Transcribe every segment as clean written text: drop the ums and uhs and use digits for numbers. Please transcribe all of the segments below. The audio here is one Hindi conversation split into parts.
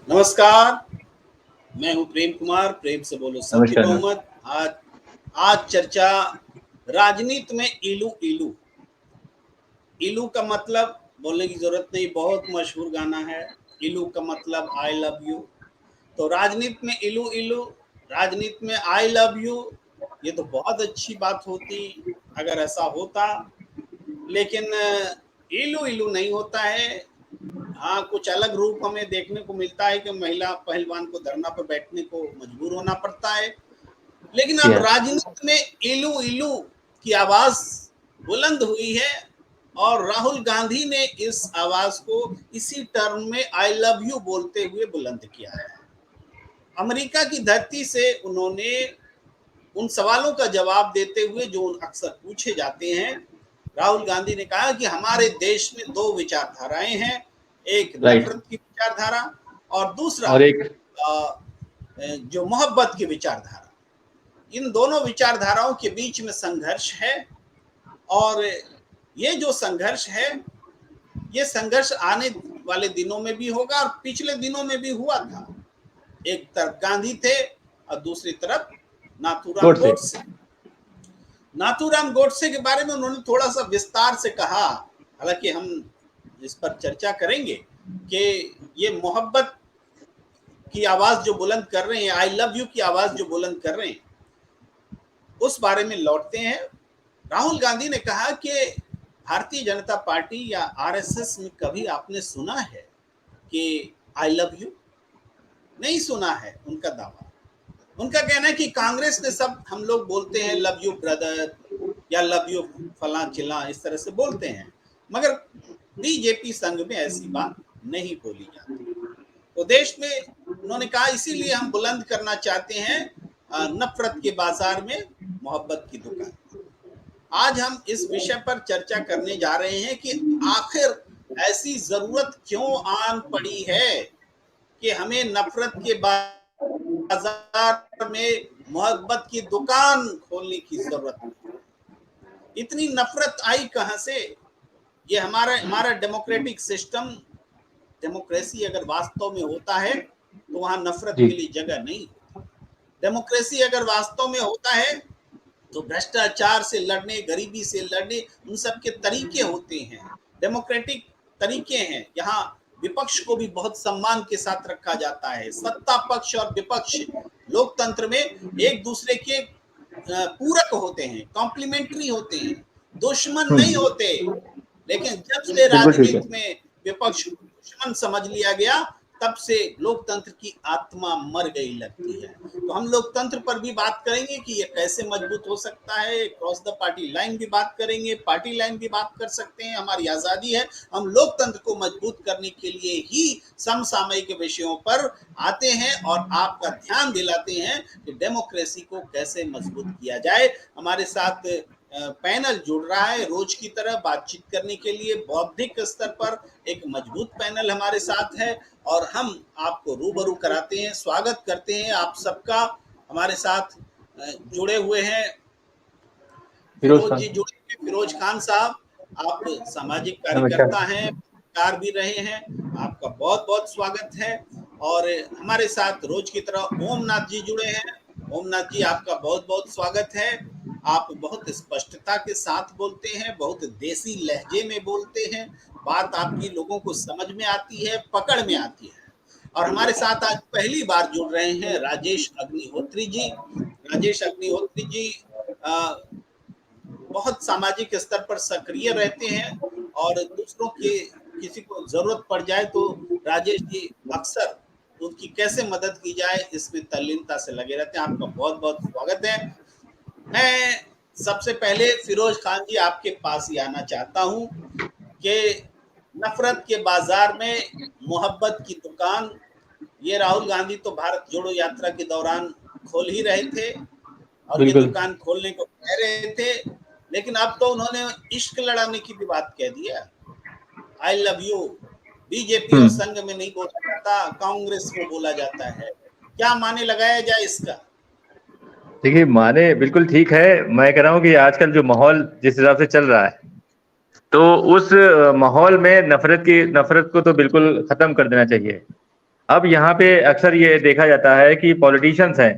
नमस्कार, मैं हूँ प्रेम कुमार, प्रेम से बोलो सत्य नमस्कार, नमस्कार। बहुमत। आज आज चर्चा राजनीति में इलू-इलू। इलू का मतलब बोलने की ज़रूरत नहीं, बहुत मशहूर गाना है। इलू का मतलब आई लव यू। तो राजनीति में इलू-इलू, राजनीति में आई लव यू, ये तो बहुत अच्छी बात होती अगर ऐसा होता। लेकिन इलू-इलू नहीं होता है। हाँ, कुछ अलग रूप हमें देखने को मिलता है कि महिला पहलवान को धरना पर बैठने को मजबूर होना पड़ता है। लेकिन जी अब हाँ, राजनीति में इलू इलू की आवाज बुलंद हुई है और राहुल गांधी ने इस आवाज को इसी टर्म में आई लव यू बोलते हुए बुलंद किया है। अमेरिका की धरती से उन्होंने उन सवालों का जवाब देते हुए जो अक्सर पूछे जाते हैं, राहुल गांधी ने कहा कि हमारे देश में दो विचारधाराएं हैं, एक राइट। नफरत की विचारधारा और दूसरा और एक जो मोहब्बत की विचारधारा। इन दोनों विचारधाराओं के बीच में संघर्ष है और ये जो संघर्ष है, ये संघर्ष आने वाले दिनों में भी होगा और पिछले दिनों में भी हुआ था। एक तरफ गांधी थे और दूसरी तरफ नाथूराम गोडसे। गोडसे। नाथूराम गोडसे के बारे में उन्होंने थोड़ा सा विस्तार से कहा, हालांकि हम इस पर चर्चा करेंगे कि ये मोहब्बत की आवाज जो बुलंद कर रहे हैं, आई लव यू की आवाज जो बुलंद कर रहे हैं, उस बारे में लौटते हैं। राहुल गांधी ने कहा कि भारतीय जनता पार्टी या आरएसएस में कभी आपने सुना है कि आई लव यू? नहीं सुना है उनका दावा। उनका कहना है कि कांग्रेस में सब हम लोग बोलते हैं लव यू ब्रदर या लव यू फला चिला, इस तरह से बोलते हैं, मगर बीजेपी संघ में ऐसी बात नहीं बोली जाती। तो देश में उन्होंने कहा इसीलिए हम बुलंद करना चाहते हैं नफरत के बाजार में मोहब्बत की दुकान। आज हम इस विषय पर चर्चा करने जा रहे हैं कि आखिर ऐसी जरूरत क्यों आन पड़ी है कि हमें नफरत के बाजार में मोहब्बत की दुकान खोलने की जरूरत पड़ी। इतनी नफरत आई कहां से? ये हमारा हमारा डेमोक्रेटिक सिस्टम, डेमोक्रेसी अगर वास्तव में होता है तो वहां नफरत जी, के लिए जगह नहीं होती। डेमोक्रेसी अगर वास्तव में होता है तो भ्रष्टाचार से लड़ने, गरीबी से लड़ने, उन सब के तरीके होते हैं, डेमोक्रेटिक तरीके हैं। यहाँ विपक्ष को भी बहुत सम्मान के साथ रखा जाता है। सत्ता पक्ष और विपक्ष लोकतंत्र में एक दूसरे के पूरक होते हैं, कॉम्प्लीमेंट्री होते हैं, दुश्मन नहीं होते। लेकिन जब से बिल्कुल ठीक है। राजनीति में विपक्ष को दुश्मन समझ लिया गया, तब से लोकतंत्र की आत्मा मर गई लगती है। तो हम लोकतंत्र पर भी बात करेंगे कि ये कैसे मजबूत हो सकता है, क्रॉस द पार्टी लाइन भी बात करेंगे, पार्टी लाइन भी बात कर सकते हैं, हमारी आजादी है। हम लोकतंत्र को मजबूत करने के लिए ही समसामयिक विषयों पर आते हैं और आपका ध्यान दिलाते हैं कि डेमोक्रेसी को कैसे मजबूत किया जाए। हमारे साथ पैनल जुड़ रहा है रोज की तरह बातचीत करने के लिए। बौद्धिक स्तर पर एक मजबूत पैनल हमारे साथ है और हम आपको रूबरू कराते हैं, स्वागत करते हैं आप सबका। हमारे साथ जुड़े हुए हैं फिरोज फिरोज खान। जी, जुड़े हैं फिरोज खान साहब। आप सामाजिक कार्यकर्ता नमस्कार। हैं, पत्रकार भी रहे हैं, आपका बहुत बहुत स्वागत है। और हमारे साथ रोज की तरह ओमनाथ जी जुड़े हैं। ओमनाथ जी, आपका बहुत बहुत स्वागत है। आप बहुत स्पष्टता के साथ बोलते हैं, बहुत देसी लहजे में बोलते हैं, बात आपकी लोगों को समझ में आती है, पकड़ में आती है। और हमारे साथ आज पहली बार जुड़ रहे हैं राजेश अग्निहोत्री जी। राजेश अग्निहोत्री जी बहुत सामाजिक स्तर पर सक्रिय रहते हैं और दूसरों के किसी को जरूरत पड़ जाए तो राजेश जी अक्सर उनकी कैसे मदद की जाए इसमें तल्लीनता से लगे रहते हैं। आपका बहुत बहुत स्वागत है। मैं सबसे पहले फिरोज खान जी आपके पास ही आना चाहता हूं कि नफरत के बाजार में मोहब्बत की दुकान, ये राहुल गांधी तो भारत जोड़ो यात्रा के दौरान खोल ही रहे थे और ये बिल्कुल। दुकान खोलने को कह रहे थे। लेकिन अब तो उन्होंने इश्क लड़ाने की भी बात कह दी है। आई लव यू बीजेपी और हम्म। संघ में नहीं बोला जाता, कांग्रेस में बोला जाता है। क्या माने लगाया जाए इसका? देखिए, माने बिल्कुल ठीक है। मैं कह रहा हूँ कि आजकल जो माहौल जिस हिसाब से चल रहा है, तो उस माहौल में नफरत को तो बिल्कुल खत्म कर देना चाहिए। अब यहाँ पे अक्सर ये देखा जाता है कि पॉलिटिशियंस हैं,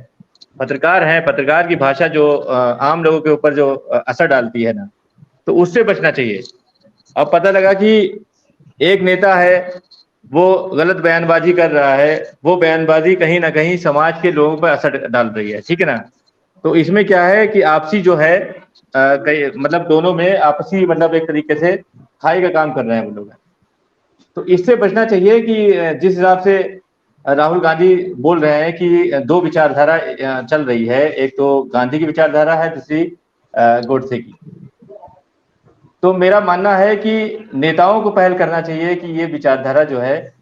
पत्रकार हैं, पत्रकार की भाषा जो आम लोगों के ऊपर जो असर डालती है ना, तो उससे बचना चाहिए। अब पता लगा कि एक नेता है, वो गलत बयानबाजी कर रहा है, वो बयानबाजी कहीं ना कहीं समाज के लोगों पर असर डाल रही है, ठीक है ना। तो इसमें क्या है कि आपसी जो है कई मतलब दोनों में आपसी मतलब एक तरीके से खाई का काम कर रहे हैं वो लोग। तो इससे बचना चाहिए कि जिस हिसाब से राहुल गांधी बोल रहे हैं कि दो विचारधारा चल रही है, एक तो गांधी की विचारधारा है, दूसरी गोडसे की। तो मेरा मानना है कि नेताओं को पहल करना चाहिए कि ये विचारधारा जो है,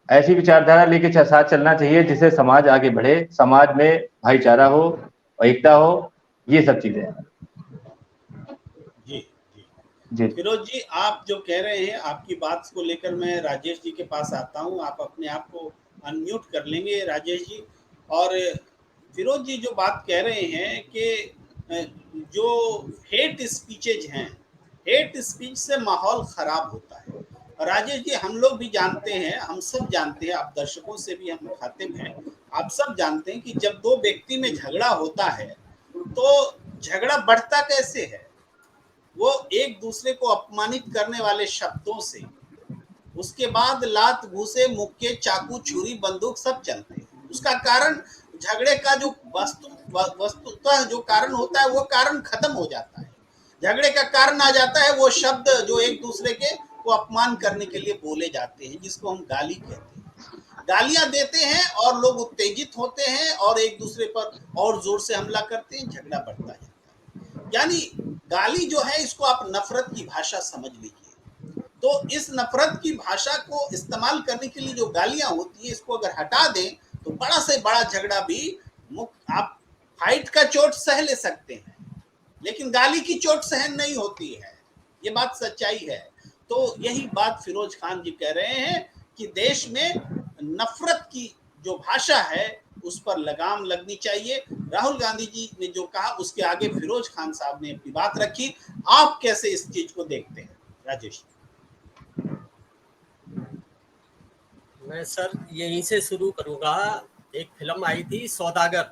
ऐसी विचारधारा लेके साथ चलना चाहिए जिससे समाज आगे बढ़े, समाज में भाईचारा हो, एकता हो, ये सब चीजें। जी जी। जी फिरोज जी, आप जो कह रहे हैं, आपकी बात को लेकर मैं राजेश जी के पास आता हूं। आप अपने आप को अनम्यूट कर लेंगे राजेश जी। और फिरोज जी जो बात कह रहे हैं कि जो हेट स्पीचेज हैं, हेट स्पीच से माहौल खराब होता है। और राजेश जी, हम लोग भी जानते हैं, हम सब जानते हैं, आप दर्शकों से भी हम मुखातिब हैं, आप सब जानते हैं कि जब दो व्यक्ति में झगड़ा होता है तो झगड़ा बढ़ता कैसे है? वो एक दूसरे को अपमानित करने वाले शब्दों से, उसके बाद लात घूसे मुक्के चाकू छुरी बंदूक सब चलते हैं। उसका कारण, झगड़े का जो वस्तुतः जो कारण होता है वो कारण खत्म हो जाता है। झगड़े का कारण आ जाता है वो शब्द जो एक दूसरे के को अपमान करने के लिए बोले जाते हैं, जिसको हम गाली कहते हैं। गालियां देते हैं और लोग उत्तेजित होते हैं और एक दूसरे पर और जोर से हमला करते हैं, झगड़ा बढ़ता जाता है। यानी गाली जो है, इसको आप नफरत की भाषा समझ लीजिए। तो इस नफरत की भाषा को इस्तेमाल करने के लिए जो गालियां होती है, इसको अगर हटा दें तो बड़ा से बड़ा झगड़ा भी मुक्त, आप फाइट का चोट सह ले सकते हैं, लेकिन गाली की चोट सहन नहीं होती है। ये बात सच्चाई है। तो यही बात फिरोज खान जी कह रहे हैं कि देश में नफरत की जो भाषा है उस पर लगाम लगनी चाहिए। राहुल गांधी जी ने जो कहा उसके आगे फिरोज खान साहब ने अपनी बात रखी। आप कैसे इस चीज को देखते हैं राजेश? मैं सर यहीं से शुरू करूंगा। एक फिल्म आई थी सौदागर,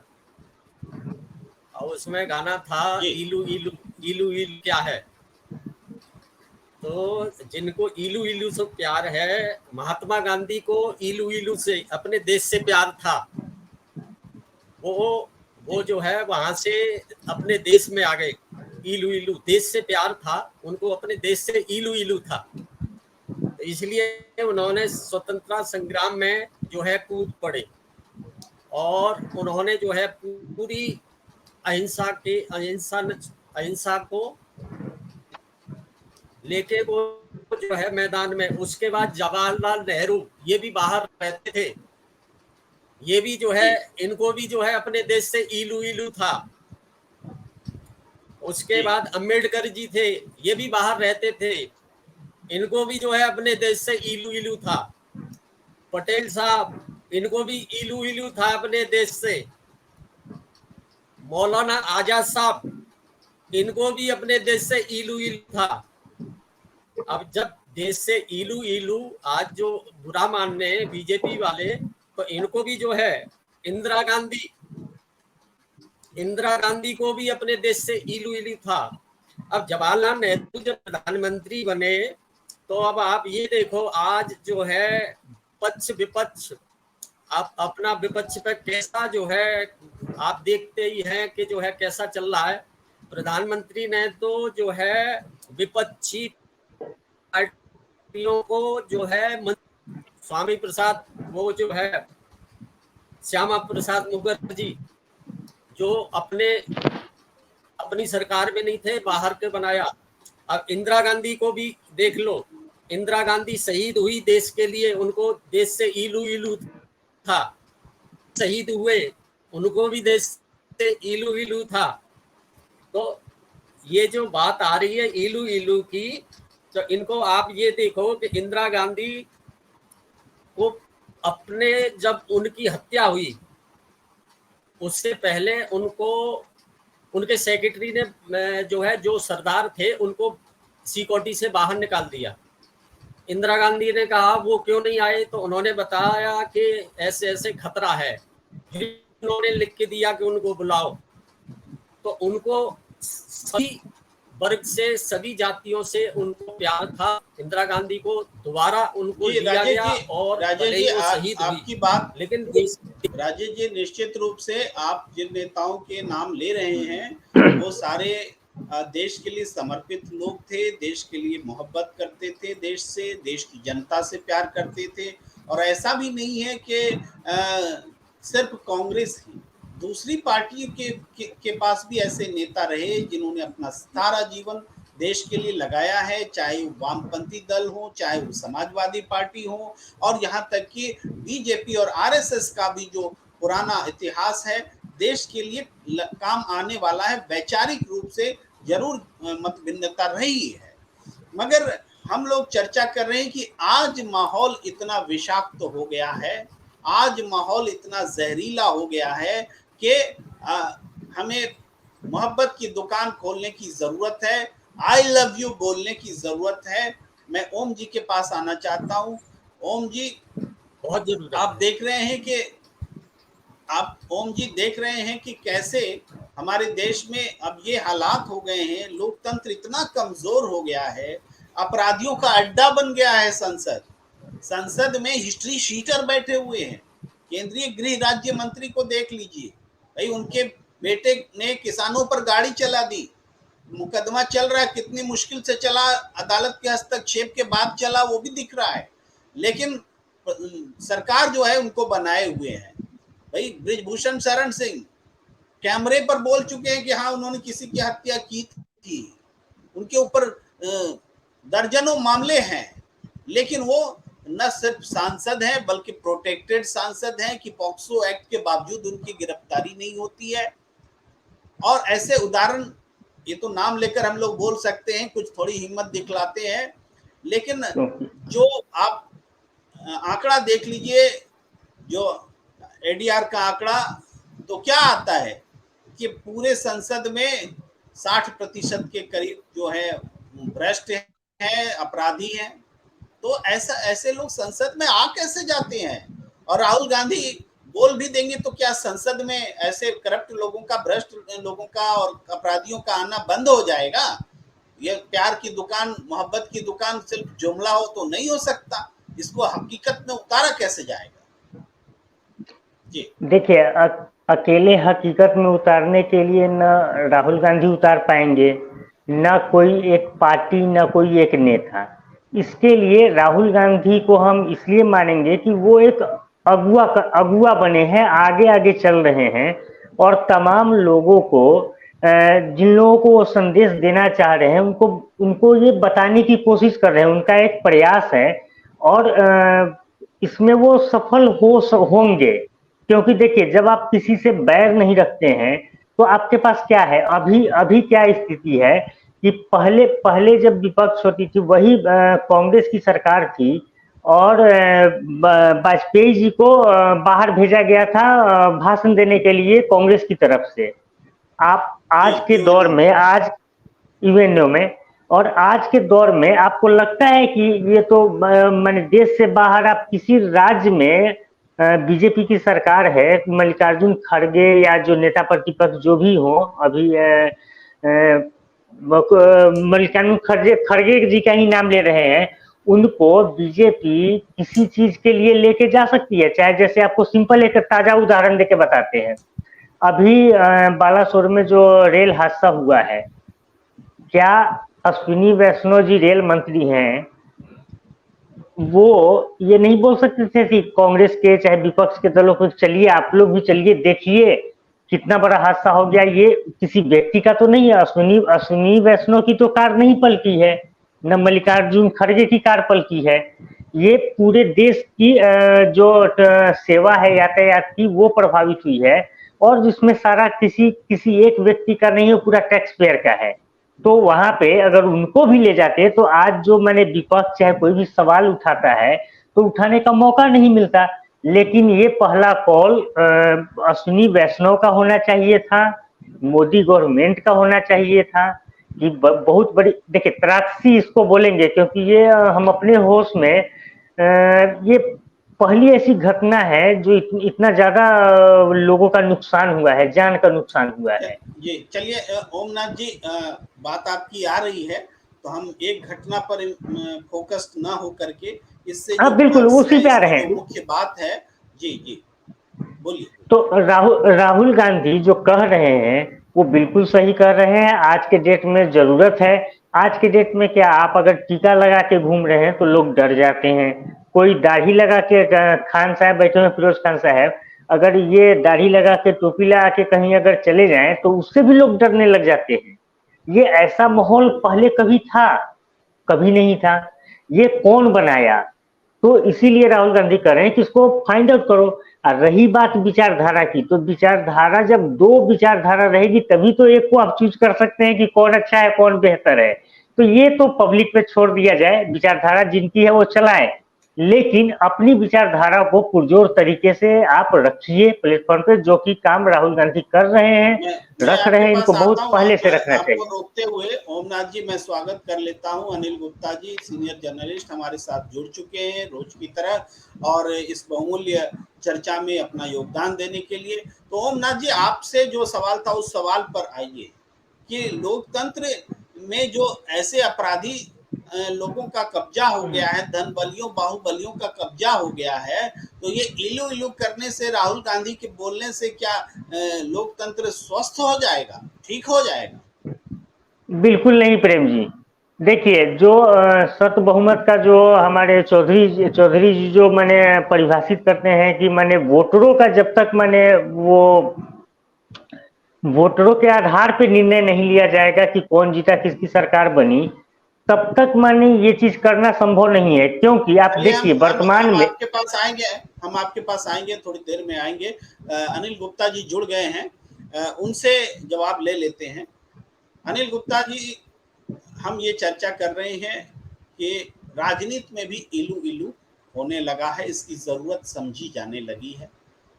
और उसमें गाना था इलू इलू इलू इलू क्या है। तो जिनको इलू इलू से प्यार है, महात्मा गांधी को इलू इलू से, अपने देश से प्यार था। वो जो है वहां से अपने देश में आ गए। इलू इलू देश से प्यार था उनको, अपने देश से इलू इलू था। तो इसलिए उन्होंने स्वतंत्रता संग्राम में जो है कूद पड़े, और उन्होंने जो है पूरी अहिंसा को लेके वो जो है मैदान में। उसके बाद जवाहरलाल नेहरू, ये भी बाहर रहते थे, ये भी जो है, इनको भी जो है अपने देश से इलू इलू था। उसके बाद अम्बेडकर जी थे, ये भी बाहर रहते थे, इनको भी जो है अपने देश से इलू इलू था। पटेल साहब, इनको भी इलू इलू था अपने देश से। मौलाना आजाद साहब, इनको भी अपने देश से इलू इलू था। अब जब देश से इलू इलू आज जो बुरा मान रहे हैं बीजेपी वाले, तो इनको भी जो है इंदिरा गांधी को भी अपने देश से इलू इलू था। अब जवाहरलाल नेहरू जब प्रधानमंत्री बने, तो अब आप ये देखो आज जो है पक्ष विपक्ष, आप अपना विपक्ष पे कैसा जो है आप देखते ही हैं कि जो है कैसा चल रहा है। प्रधानमंत्री ने तो जो है विपक्षी पार्टियों को जो है स्वामी प्रसाद, वो जो है श्यामा प्रसाद मुखर्जी, जो अपनी सरकार में नहीं थे, बाहर के बनाया। अब इंदिरा गांधी को भी देख लो, इंदिरा गांधी शहीद हुई देश के लिए, उनको देश से इलू इलू था। शहीद हुए, उनको भी देश से इलू इलू था। तो ये जो बात आ रही है इलू इलू की, तो इनको आप ये देखो कि इंदिरा गांधी को अपने, जब उनकी हत्या हुई उससे पहले उनको उनके सेक्रेटरी ने जो है, जो सरदार थे, उनको सिक्योरिटी से बाहर निकाल दिया। इंदिरा गांधी ने कहा वो क्यों नहीं आए, तो उन्होंने बताया कि ऐसे ऐसे खतरा है। फिर उन्होंने लिख के दिया कि उनको बुलाओ। तो उनको सभी वर्ग से, सभी जातियों से उनको प्यार था। इंदिरा गांधी को दोबारा उनको जी लिया गया और राजेश भले जी ही वो शहीद हुई, आपकी बात, लेकिन राजेश जी निश्चित रूप से आप जिन नेताओं के नाम ले रहे हैं वो सारे देश के लिए समर्पित लोग थे, देश के लिए मोहब्बत करते थे, देश से, देश की जनता से प्यार करते थे। और ऐसा भी नहीं है कि सिर्फ कांग्रेस ही, दूसरी पार्टी के पास भी ऐसे नेता रहे जिन्होंने अपना सारा जीवन देश के लिए लगाया है, चाहे वो वामपंथी दल हो, चाहे वो समाजवादी पार्टी हो, और यहाँ तक कि बीजेपी और आरएसएस का भी जो पुराना इतिहास है देश के लिए काम आने वाला है। वैचारिक रूप से जरूर मत भिन्नता रही है, मगर हम लोग चर्चा कर रहे हैं कि आज माहौल इतना विषाक्त हो गया है, आज माहौल इतना जहरीला हो गया है कि हमें मोहब्बत की दुकान खोलने की जरूरत है, आई लव यू बोलने की जरूरत है। मैं ओम जी के पास आना चाहता हूं। ओम जी, बहुत जरूरी, आप देख रहे हैं कि ओम जी देख रहे हैं कि कैसे हमारे देश में अब ये हालात हो गए हैं, लोकतंत्र इतना कमजोर हो गया है, अपराधियों का अड्डा बन गया है संसद में हिस्ट्री शीटर बैठे हुए हैं। केंद्रीय गृह राज्य मंत्री को देख लीजिए भाई, उनके बेटे ने किसानों पर गाड़ी चला दी, मुकदमा चल रहा है, कितनी मुश्किल से चला, अदालत के हस्तक्षेप के बाद चला, वो भी दिख रहा है। लेकिन सरकार जो है उनको बनाए हुए है। भाई ब्रिजभूषण शरण सिंह कैमरे पर बोल चुके हैं कि हाँ उन्होंने किसी की हत्या की थी, उनके ऊपर दर्जनों मामले हैं, लेकिन वो न सिर्फ सांसद हैं बल्कि प्रोटेक्टेड सांसद हैं कि पॉक्सो एक्ट के बावजूद उनकी गिरफ्तारी नहीं होती है। और ऐसे उदाहरण, ये तो नाम लेकर हम लोग बोल सकते हैं, कुछ थोड़ी हिम्मत दिखलाते हैं, लेकिन जो आप आंकड़ा देख लीजिए, जो एडीआर का आंकड़ा, तो क्या आता है कि पूरे संसद में 60% के करीब जो है भ्रष्ट हैं, अपराधी हैं। तो ऐसे लोग संसद में आ कैसे जाते हैं? और राहुल गांधी बोल भी देंगे तो क्या संसद में ऐसे करप्ट लोगों का, भ्रष्ट लोगों का और अपराधियों का आना बंद हो जाएगा? ये प्यार की दुकान, मोहब्बत की दुकान सिर्फ जुमला हो तो नहीं हो सकता, इसको हकीकत में उतारा कैसे जाएगा? जी देखिए, अकेले हकीकत में उतारने के लिए न राहुल गांधी उतार पाएंगे, न कोई एक पार्टी, न कोई एक नेता। इसके लिए राहुल गांधी को हम इसलिए मानेंगे कि वो एक अगुआ बने हैं, आगे आगे चल रहे हैं और तमाम लोगों को, जिन लोगों को वो संदेश देना चाह रहे हैं, उनको ये बताने की कोशिश कर रहे हैं, उनका एक प्रयास है और इसमें वो सफल होंगे। क्योंकि देखिए, जब आप किसी से बैर नहीं रखते हैं तो आपके पास क्या है, अभी क्या स्थिति है कि पहले जब विपक्ष होती थी वही कांग्रेस की सरकार थी और वाजपेयी जी को बाहर भेजा गया था भाषण देने के लिए कांग्रेस की तरफ से। आप आज के दौर में, आज यूएनओ में, और आज के दौर में आपको लगता है कि ये तो माने देश से बाहर, आप किसी राज्य में बीजेपी की सरकार है, मल्लिकार्जुन खड़गे या जो नेता प्रतिपक्ष जो भी हो, अभी मल्लिकार्जुन खड़गे जी का ही नाम ले रहे हैं, उनको बीजेपी किसी चीज के लिए लेके जा सकती है। चाहे जैसे आपको सिंपल एक ताजा उदाहरण देके बताते हैं, अभी बालासोर में जो रेल हादसा हुआ है, क्या अश्विनी वैष्णव जी रेल मंत्री हैं, वो ये नहीं बोल सकते थे कि कांग्रेस के चाहे विपक्ष के दलों को चलिए आप लोग भी चलिए, देखिए कितना बड़ा हादसा हो गया, ये किसी व्यक्ति का तो नहीं है, अश्विनी वैष्णव की तो कार नहीं पलटी है, न मल्लिकार्जुन खड़गे की कार पलटी है, ये पूरे देश की जो सेवा है यातायात की वो प्रभावित हुई है, और जिसमें सारा किसी एक व्यक्ति का नहीं है, पूरा टैक्स पेयर का है। तो वहां पे अगर उनको भी ले जाते तो आज जो मैंने विपक्ष चाहे कोई भी सवाल उठाता है तो उठाने का मौका नहीं मिलता। लेकिन ये पहला कॉल अश्विनी वैष्णव का होना चाहिए था, मोदी गवर्नमेंट का होना चाहिए था, कि बहुत बड़ी, देखिए त्रासदी इसको बोलेंगे क्योंकि ये हम अपने होश में ये पहली ऐसी घटना है जो इतना ज्यादा लोगों का नुकसान हुआ है, जान का नुकसान हुआ है। जी चलिए ओमनाथ जी, बात आपकी आ रही है तो हम एक घटना पर फोकस्ड ना हो करके इससे हाँ जो बिल्कुल, पल्स उसी है, पे आ इसकी रहे जो हैं। मुख्य बात है, जी जी बोलिए। तो राहुल गांधी जो कह रहे हैं वो बिल्कुल सही कह रहे हैं। आज के डेट में जरूरत है। आज के डेट में क्या, आप अगर टीका लगा के घूम रहे हैं तो लोग डर जाते हैं। कोई दाढ़ी लगा के, खान साहब बैठे हुए फिरोज खान साहब, अगर ये दाढ़ी लगा के टोपी लगा के कहीं अगर चले जाएं तो उससे भी लोग डरने लग जाते हैं। ये ऐसा माहौल पहले कभी था? कभी नहीं था। ये कौन बनाया? तो इसीलिए राहुल गांधी कह रहे हैं कि इसको फाइंड आउट करो। और रही बात विचारधारा की, तो विचारधारा, जब दो विचारधारा रहेगी तभी तो एक को आप चूज कर सकते हैं कि कौन अच्छा है कौन बेहतर है। तो ये तो पब्लिक पे छोड़ दिया जाए, विचारधारा जिनकी है वो चलाए, लेकिन अपनी विचारधारा को पुरजोर तरीके से आप रखिए प्लेटफॉर्म पे, जो कि काम राहुल गांधी कर रहे हैं, मैं रख रहे आपके हैं, पास इनको आता बहुत हूँ, पहले से रखना आपको चाहिए। रोकते हुए ओमनाथ जी मैं स्वागत कर लेता हूँ। अनिल गुप्ता जी सीनियर जर्नलिस्ट हमारे साथ जुड़ चुके हैं रोज की तरह और इस बहुमूल्य चर्चा में अपना योगदान देने के लिए। तो ओमनाथ जी आपसे जो सवाल था उस सवाल पर आइए कि लोकतंत्र में जो ऐसे अपराधी लोगों का कब्जा हो गया है, धन बलियों बाहुबलियों का कब्जा हो गया है, तो ये इलू इलू करने से, राहुल गांधी के बोलने से क्या लोकतंत्र स्वस्थ हो जाएगा, ठीक हो जाएगा? बिल्कुल नहीं प्रेम जी। देखिए, जो सत बहुमत का जो हमारे चौधरी जी जो मैंने परिभाषित करते हैं कि माने वोटरों का जब तक माने वो वोटरों के आधार पे निर्णय नहीं लिया जाएगा कि कौन जीता, किसकी सरकार बनी, तब तक माने ये चीज करना संभव नहीं है। क्योंकि आप चलिए देखिए वर्तमान हम में, आपके पास आएंगे, हम आपके पास आएंगे, थोड़ी देर में आएंगे। अनिल गुप्ता जी जुड़ गए हैं, उनसे जवाब ले लेते हैं। अनिल गुप्ता जी, हम ये चर्चा कर रहे हैं कि राजनीति में भी इलू इलू होने लगा है, इसकी जरूरत समझी जाने लगी है।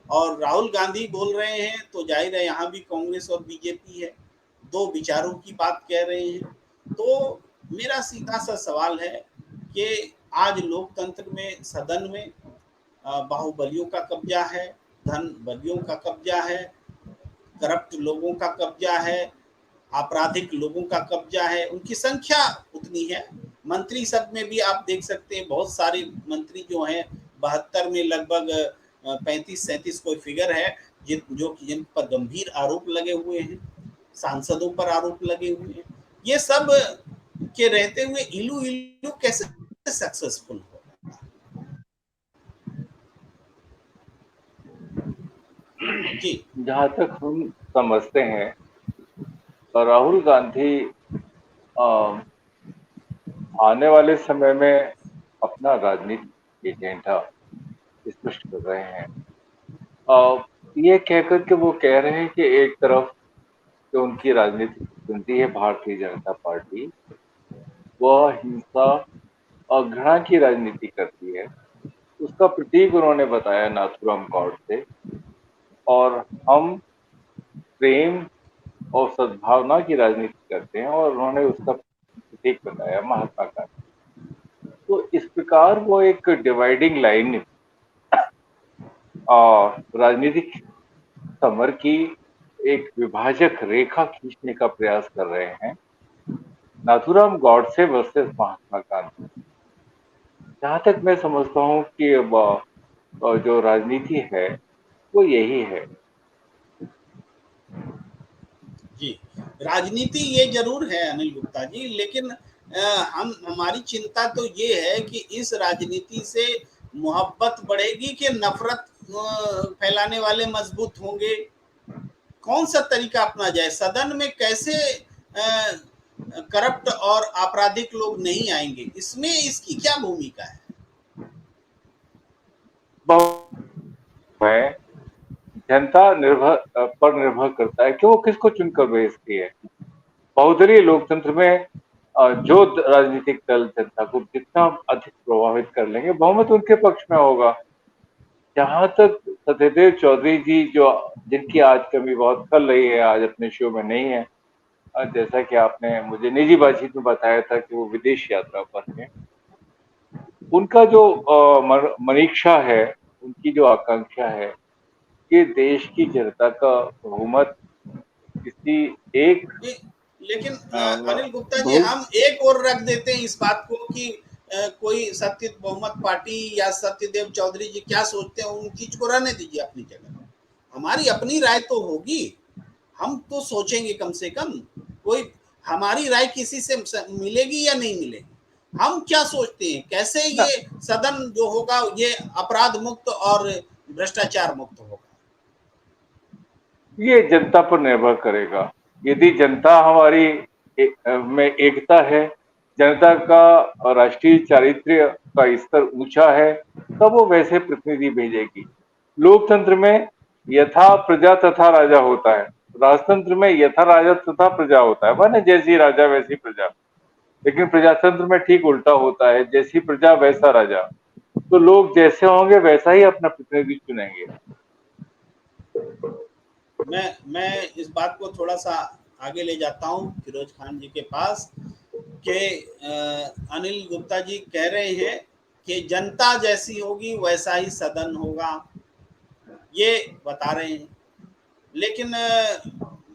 और राहुल गांधी बोल रहे हैं तो जाहिर है यहाँ भी कांग्रेस और बीजेपी है, दो विचारों की बात कह रहे हैं। तो मेरा सीधा सा सवाल है कि आज लोकतंत्र में, सदन में बाहुबलियों का कब्जा है, धन बलियों का कब्जा है, करप्ट लोगों का कब्जा है, आपराधिक लोगों का कब्जा है, उनकी संख्या उतनी है। मंत्री सब में भी आप देख सकते हैं बहुत सारे मंत्री जो हैं, 72 में लगभग 35-37 कोई फिगर है जिन पर गंभीर आरोप लगे हुए हैं, सांसदों पर आरोप लगे हुए हैं। ये सब के रहते हुए इलू इलू कैसे सक्सेसफुल हो? जी जहाँ तक हम समझते हैं तो राहुल गांधी अ, आने वाले समय में अपना राजनीतिक एजेंडा स्पष्ट कर रहे हैं। ये कहकर के वो कह रहे हैं कि एक तरफ जो उनकी राजनीतिक सुनती है भारतीय जनता पार्टी, वह हिंसा और घृणा की राजनीति करती है। उसका प्रतीक उन्होंने बताया नाथूराम गॉडसे, और हम प्रेम और सद्भावना की राजनीति करते हैं, और उन्होंने उसका प्रतीक बताया महात्मा गांधी। तो इस प्रकार वो एक डिवाइडिंग लाइन और राजनीतिक समर की एक विभाजक रेखा खींचने का प्रयास कर रहे हैं, नाथूराम गॉडसे वर्सेस महात्मा गांधी। जहां तक मैं समझता हूँ कि जो राजनीति है वो यही है। जी, राजनीति ये जरूर है अनिल गुप्ता जी, लेकिन हमारी चिंता तो ये है कि इस राजनीति से मोहब्बत बढ़ेगी कि नफरत फैलाने वाले मजबूत होंगे? कौन सा तरीका अपना जाए? सदन में कैसे करप्ट और आपराधिक लोग नहीं आएंगे, इसमें इसकी क्या भूमिका है? है जनता पर निर्भर करता है कि वो किसको चुनकर भेजती है। बहुदलीय लोकतंत्र में जो राजनीतिक दल जनता को जितना अधिक प्रभावित कर लेंगे, बहुमत उनके पक्ष में होगा। जहां तक सत्यदेव चौधरी जी, जो जिनकी आज कमी बहुत खल रही है, आज अपने शो में नहीं है, जैसा कि आपने मुझे निजी बातचीत में बताया था कि वो विदेश यात्रा पर हैं, उनका जो मनीक्षा है, उनकी जो आकांक्षा है कि देश की जनता का बहुमत किसी एक ये- लेकिन अ, अनिल गुप्ता जी, बहु हम एक और रख देते हैं इस बात को कि कोई सत्य बहुमत पार्टी या सत्यदेव चौधरी जी क्या सोचते हैं, उन चीज को रहने दीजिए अपनी जगह। हमारी अपनी राय तो होगी, हम तो सोचेंगे कम से कम। कोई हमारी राय किसी से मिलेगी या नहीं मिलेगी, हम क्या सोचते हैं, कैसे ना, ये सदन जो होगा ये अपराध मुक्त और भ्रष्टाचार मुक्त होगा। ये जनता पर निर्भर करेगा। यदि जनता हमारी में एकता है, जनता का राष्ट्रीय चारित्र्य का स्तर ऊंचा है, तब वो वैसे प्रतिनिधि भेजेगी। लोकतंत्र में यथा प्रजा तथा राजा होता है, राजतंत्र में यथा राजा तथा प्रजा होता है, माने जैसी राजा वैसी प्रजा। लेकिन प्रजातंत्र में ठीक उल्टा होता है, जैसी प्रजा वैसा राजा। तो लोग जैसे होंगे वैसा ही अपना प्रतिनिधि चुनेंगे। मैं इस बात को थोड़ा सा आगे ले जाता हूँ फिरोज खान जी के पास कि अनिल गुप्ता जी कह रहे हैं कि जनता जैसी होगी वैसा ही सदन होगा, ये बता रहे हैं। लेकिन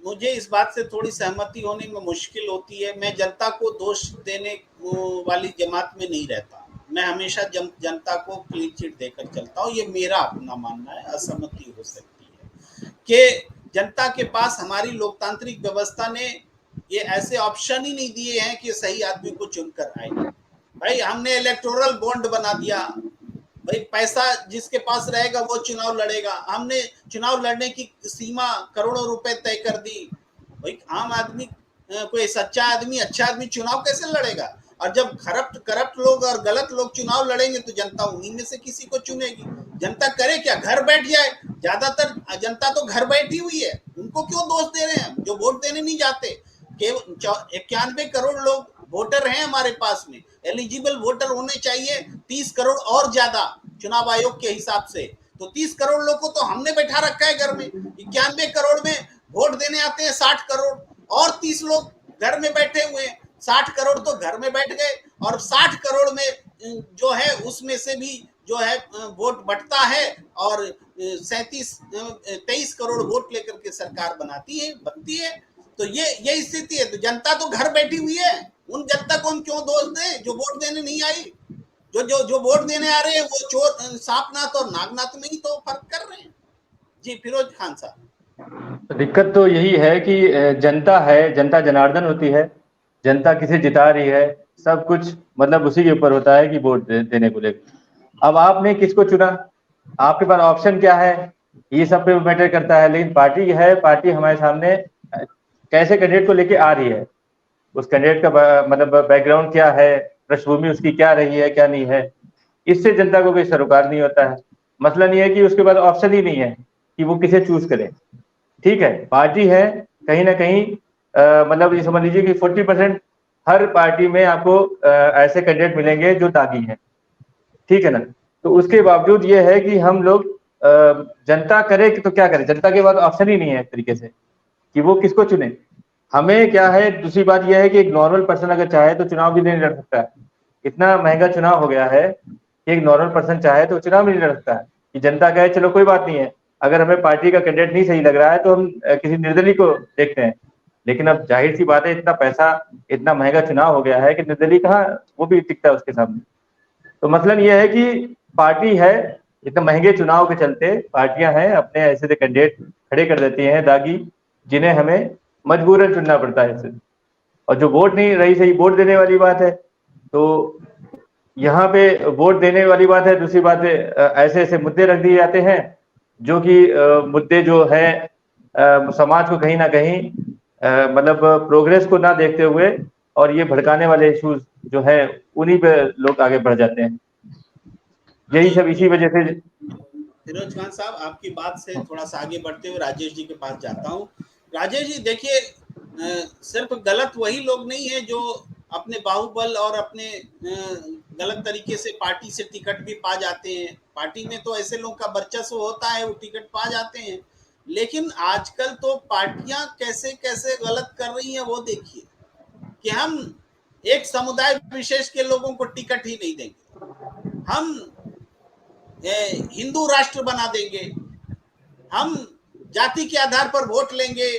मुझे इस बात से थोड़ी सहमति होने में मुश्किल होती है। मैं जनता को दोष देने वाली जमात में नहीं रहता, मैं हमेशा जनता को क्लीन चिट देकर चलता हूँ, ये मेरा अपना मानना है। असहमति हो सकती है कि जनता के पास हमारी लोकतांत्रिक व्यवस्था ने ये ऐसे ऑप्शन ही नहीं दिए हैं कि सही आदमी को चुनकर आए। भाई हमने इलेक्टोरल बॉन्ड बना दिया, भाई पैसा जिसके पास रहेगा वो चुनाव लड़ेगा। हमने चुनाव लड़ने की सीमा करोड़ों रुपए तय कर दी। भाई आम आदमी, कोई सच्चा आदमी, अच्छा आदमी चुनाव कैसे लड़ेगा? और जब करप्ट करप्ट लोग और गलत लोग चुनाव लड़ेंगे तो जनता उन्हीं में से किसी को चुनेगी। जनता करे क्या, घर बैठ जाए। ज्यादातर जनता तो घर बैठी हुई है, उनको क्यों दोष दे रहे हैं जो वोट देने नहीं जाते। केवल 91 करोड़ लोग वोटर हैं हमारे पास में, एलिजिबल वोटर होने चाहिए 30 करोड़ और ज्यादा चुनाव आयोग के हिसाब से। तो 30 करोड़ लोग को तो हमने बैठा रखा है घर में। 91 करोड़ में वोट देने आते हैं 60 करोड़, और 30 लोग घर में बैठे हुए हैं। 60 करोड़ तो घर में बैठ गए, और 60 करोड़ में जो है उसमें से भी जो है वोट बटता है, और 23 करोड़ वोट लेकर के सरकार बनती है। तो ये स्थिति है। तो जनता तो घर बैठी हुई है, उन जनता को हम क्यों दोष दें जो वोट देने नहीं आई। जो वोट देने आ रहे हैं वो चोर, सांपनाथ और नागनाथ में ही तो फर्क कर रहे हैं। जी फिरोज खान साहब। तो दिक्कत तो यही है कि जनता है, जनता जनार्दन होती है, जनता किसे जिता रही है, सब कुछ मतलब उसी के ऊपर होता है कि वोट देने को लेकर। अब आपने किसको चुना, आपके पास ऑप्शन क्या है, ये सब पे मैटर करता है। लेकिन पार्टी है, पार्टी हमारे सामने कैसे कैंडिडेट को लेके आ रही है, उस कैंडिडेट का मतलब बैकग्राउंड क्या है, पृष्ठभूमि उसकी क्या रही है क्या नहीं है, इससे जनता को कोई सरोकार नहीं होता है। मसला नहीं है कि उसके पास ऑप्शन ही नहीं है कि वो किसे चूज करे। ठीक है, पार्टी है, कहीं ना कहीं मतलब ये समझ लीजिए कि 40% हर पार्टी में आपको ऐसे कैंडिडेट मिलेंगे जो दागी हैं। ठीक है ना। तो उसके बावजूद ये है कि हम लोग जनता करे तो क्या करे, जनता के पास ऑप्शन ही नहीं है एक तरीके से कि वो किसको चुने। हमें क्या है, दूसरी बात यह है कि एक नॉर्मल पर्सन अगर चाहे तो चुनाव भी नहीं लड़ सकता है। इतना महंगा चुनाव हो गया है कि एक नॉर्मल पर्सन चाहे तो चुनाव भी नहीं लड़ सकता है। कि जनता कहे चलो कोई बात नहीं है, अगर हमें पार्टी का कैंडिडेट नहीं सही लग रहा है तो हम किसी निर्दलीय को देखते हैं। लेकिन अब जाहिर सी बात है, इतना पैसा, इतना महंगा चुनाव हो गया है कि निर्दलीय कहाँ वो भी टिकता है उसके सामने। तो मतलब ये है कि पार्टी है, इतने महंगे चुनाव के चलते पार्टियां हैं, अपने ऐसे कैंडिडेट खड़े कर देती हैं दागी, जिन्हें हमें मजबूरन चुनना पड़ता है सिर्फ। और जो वोट नहीं रही सही, वोट देने वाली बात है। तो यहाँ पे वोट देने वाली बात है। दूसरी बात है ऐसे ऐसे मुद्दे रख दिए जाते हैं जो कि मुद्दे जो है समाज को कहीं ना कहीं मतलब प्रोग्रेस को ना देखते हुए, और ये भड़काने वाले इश्यूज जो है उन्हीं पे लोग आगे बढ़ जाते हैं। यही जी सब इसी वजह से। फिरोज खान साहब, आपकी बात से थोड़ा सा आगे बढ़ते हुए राजेश जी के पास जाता हूँ। राजेश जी देखिए, सिर्फ गलत वही लोग नहीं है जो अपने बाहुबल और अपने गलत तरीके से पार्टी से टिकट भी पा जाते हैं। पार्टी में तो ऐसे लोग का वर्चस्व होता है, वो टिकट पा जाते हैं। लेकिन आजकल तो पार्टियां कैसे कैसे गलत कर रही हैं वो देखिए, कि हम एक समुदाय विशेष के लोगों को टिकट ही नहीं देंगे, हम हिंदू राष्ट्र बना देंगे, हम जाति के आधार पर वोट लेंगे,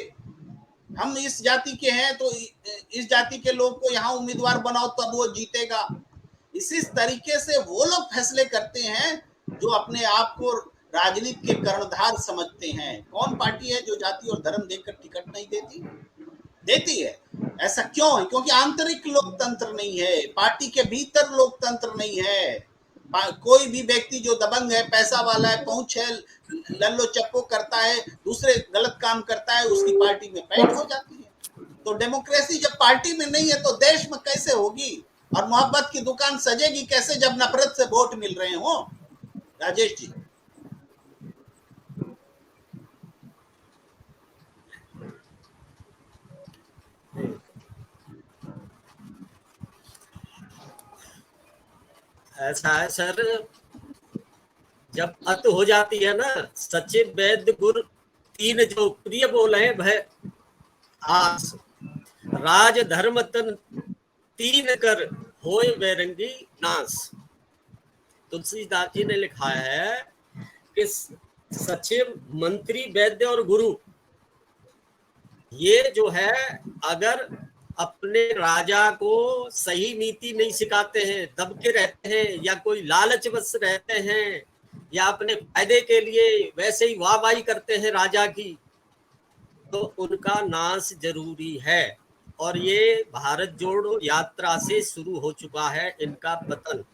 हम इस जाति के हैं तो इस जाति के लोग को यहाँ उम्मीदवार बनाओ तब वो जीतेगा। इसी तरीके से वो लोग फैसले करते हैं जो अपने आप को राजनीति के कर्णधार समझते हैं। कौन पार्टी है जो जाति और धर्म देखकर टिकट नहीं देती? देती है। ऐसा क्यों है? क्योंकि आंतरिक लोकतंत्र नहीं है, पार्टी के भीतर लोकतंत्र नहीं है। कोई भी व्यक्ति जो दबंग है, पैसा वाला है, पहुंच है, लल्लो चप्पो करता है, दूसरे गलत काम करता है, उसकी पार्टी में पैठ हो जाती है। तो डेमोक्रेसी जब पार्टी में नहीं है तो देश में कैसे होगी? और मोहब्बत की दुकान सजेगी कैसे जब नफरत से वोट मिल रहे हो? राजेश जी। ऐसा है सर, जब अत हो जाती है ना, सचिव वैद्य गुर तीन जो प्रिय बोले हैं भय आस, राज धर्म तन तीन कर होए बैरंगी नास। तुलसीदास जी ने लिखा है कि सचिव, मंत्री, वैद्य और गुरु, ये जो है अगर अपने राजा को सही नीति नहीं सिखाते हैं, दबके रहते हैं, या कोई लालचवश रहते हैं, या अपने फायदे के लिए वैसे ही वाहवाही करते हैं राजा की, तो उनका नाश जरूरी है। और ये भारत जोड़ो यात्रा से शुरू हो चुका है इनका पतन,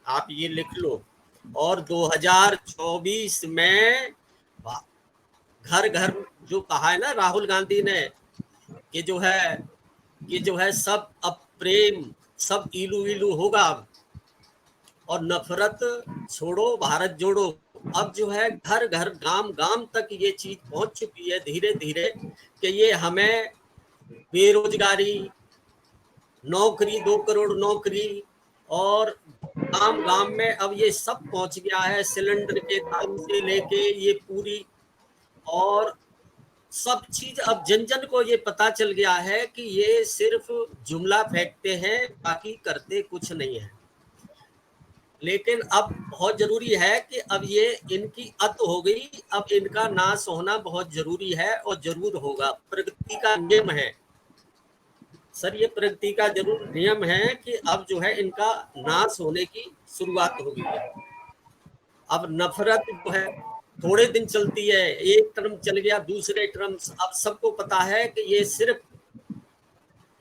आप ये लिख लो। और 2024 में घर घर जो कहा है ना राहुल गांधी ने कि जो है सब अब प्रेम, सब इलू इलू होगा और नफरत छोड़ो भारत जोड़ो। अब जो है घर घर गांव गांव तक ये चीज पहुंच चुकी है धीरे धीरे कि ये हमें बेरोजगारी, नौकरी, 2 करोड़ नौकरी, और गांव गांव में अब ये सब पहुंच गया है, सिलेंडर के दाम से लेके ये पूरी और सब चीज अब जन जन को ये पता चल गया है कि ये सिर्फ जुमला फेंकते हैं, बाकी करते कुछ नहीं है। लेकिन अब बहुत जरूरी है कि अब ये इनकी अत हो गई, अब इनका नाश होना बहुत जरूरी है और जरूर होगा। प्रगति का नियम है सर, ये प्रगति का जरूर नियम है कि अब जो है इनका नाश होने की शुरुआत हो गई है। अब नफरत जो है थोड़े दिन चलती है, एक टर्म चल गया, दूसरे टर्म, अब सबको पता है कि ये सिर्फ